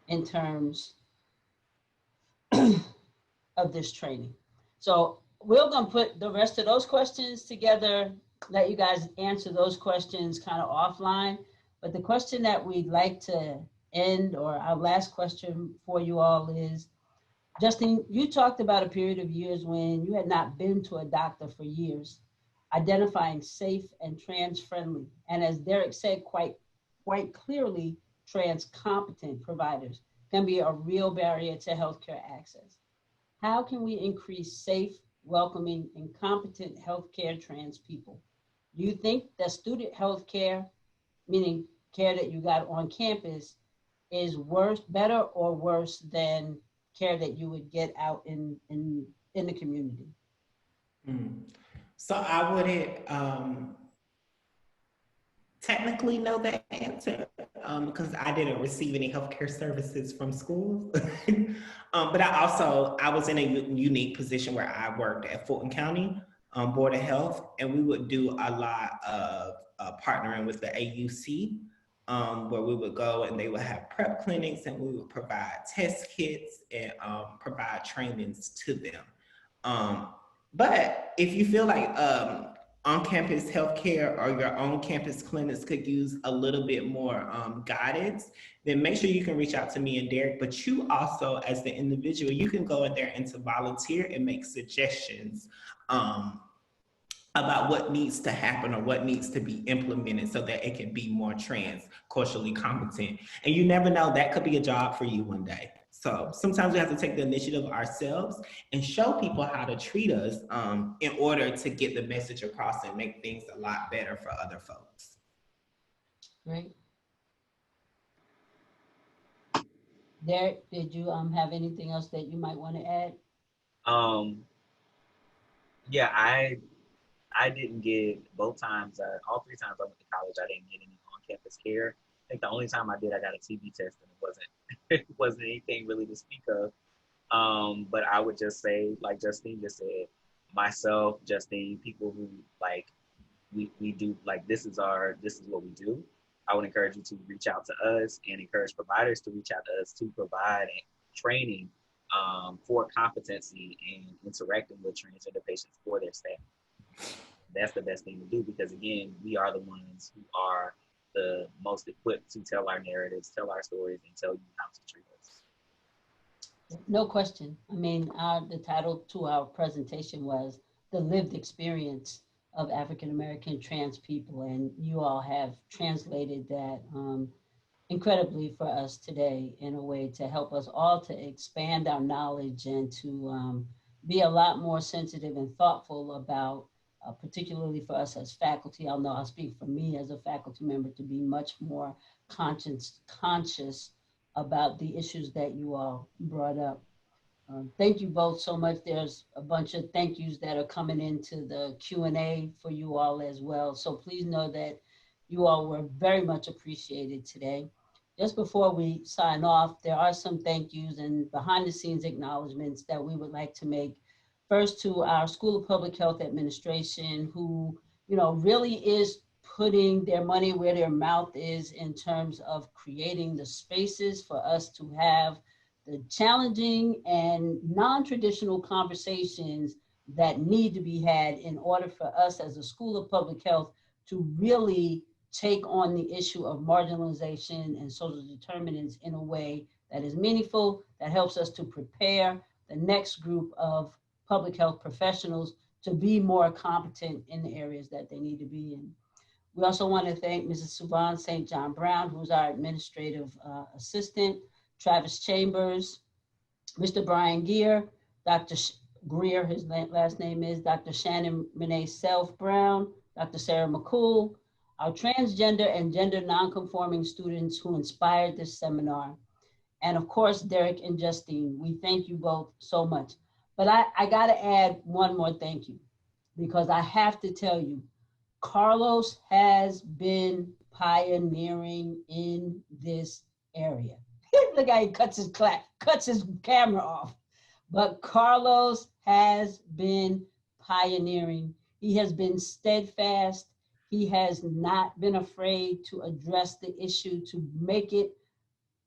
in terms of this training? So we're gonna put the rest of those questions together, let you guys answer those questions kind of offline. But the question that we'd like to end, or our last question for you all is, Justine, you talked about a period of years when you had not been to a doctor for years, identifying safe and trans-friendly, and as Derek said quite clearly, trans-competent providers can be a real barrier to healthcare access. How can we increase safe, welcoming, and competent healthcare trans people? Do you think that student healthcare, meaning care that you got on campus, is better or worse than care that you would get out in the community? So I wouldn't technically know that answer because I didn't receive any healthcare services from schools. But I was in a unique position where I worked at Fulton County Board of Health, and we would do a lot of partnering with the AUC, where we would go and they would have prep clinics and we would provide test kits and provide trainings to them. But if you feel like on-campus healthcare or your own campus clinics could use a little bit more guidance, then make sure you can reach out to me and Derek. But you also, as the individual, you can go in there and to volunteer and make suggestions about what needs to happen or what needs to be implemented so that it can be more trans culturally competent. And you never know, that could be a job for you one day. So sometimes we have to take the initiative ourselves and show people how to treat us in order to get the message across and make things a lot better for other folks. Great. Derek, did you have anything else that you might want to add? Yeah, I didn't get both times, all 3 times I went to college, I didn't get any on-campus care. I think the only time I did, I got a TB test, and it wasn't anything really to speak of. But I would just say, like Justine just said, myself, Justine, people who like we do, like this is what we do. I would encourage you to reach out to us and encourage providers to reach out to us to provide training for competency and interacting with transgender patients for their staff. That's the best thing to do, because again, we are the ones who are the most equipped to tell our narratives, tell our stories, and tell you how to treat us. No question. I mean, the title to our presentation was The Lived Experience of African-American Trans People, and you all have translated that incredibly for us today in a way to help us all to expand our knowledge and to be a lot more sensitive and thoughtful about, particularly for us as faculty. I'll speak for me as a faculty member, to be much more conscious about the issues that you all brought up. Thank you both so much. There's a bunch of thank yous that are coming into the Q&A for you all as well. So please know that you all were very much appreciated today. Just before we sign off, there are some thank yous and behind the scenes acknowledgements that we would like to make. First, to our School of Public Health Administration, who really is putting their money where their mouth is in terms of creating the spaces for us to have the challenging and non-traditional conversations that need to be had in order for us as a School of Public Health to really take on the issue of marginalization and social determinants in a way that is meaningful, that helps us to prepare the next group of public health professionals to be more competent in the areas that they need to be in. We also want to thank Mrs. Suvan St. John Brown, who's our administrative assistant, Travis Chambers, Mr. Brian Gear, Dr. Greer, his last name is, Dr. Shannon Renee Self Brown, Dr. Sarah McCool, our transgender and gender nonconforming students who inspired this seminar. And of course, Derek and Justine, we thank you both so much. But I gotta add one more thank you, because I have to tell you, Carlos has been pioneering in this area. Look how he cuts his camera off. But Carlos has been pioneering. He has been steadfast. He has not been afraid to address the issue, to make it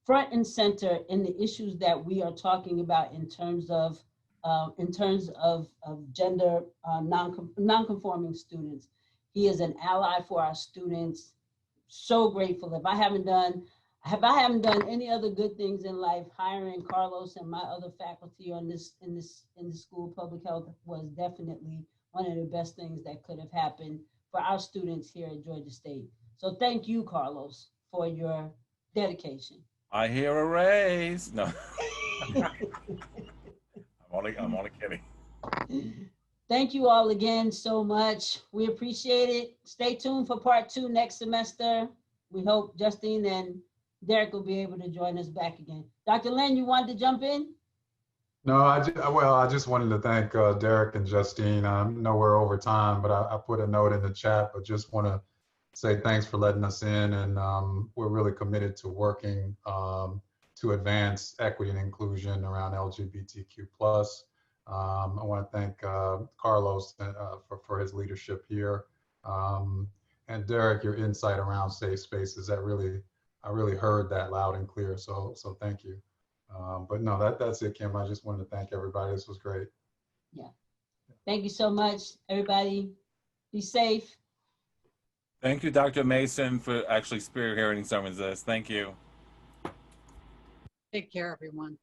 front and center in the issues that we are talking about in terms of gender non-conforming students. He is an ally for our students. So grateful. If I haven't done any other good things in life, hiring Carlos and my other faculty on in the School of Public Health was definitely one of the best things that could have happened for our students here at Georgia State. So thank you, Carlos, for your dedication. I hear a raise. No, I'm only kidding. Thank you all again so much. We appreciate it. Stay tuned for part 2 next semester. We hope Justine and Derek will be able to join us back again. Dr. Lynn, you wanted to jump in? No, I just wanted to thank Derek and Justine. I know we're over time, but I put a note in the chat, but just want to say thanks for letting us in, and we're really committed to working to advance equity and inclusion around LGBTQ+. I want to thank Carlos for his leadership here, and Derek, your insight around safe spaces. I really heard that loud and clear. So thank you. But no, that's it, Kim. I just wanted to thank everybody. This was great. Yeah. Thank you so much, everybody. Be safe. Thank you, Dr. Masyn, for actually spearheading some of this. Thank you. Take care, everyone.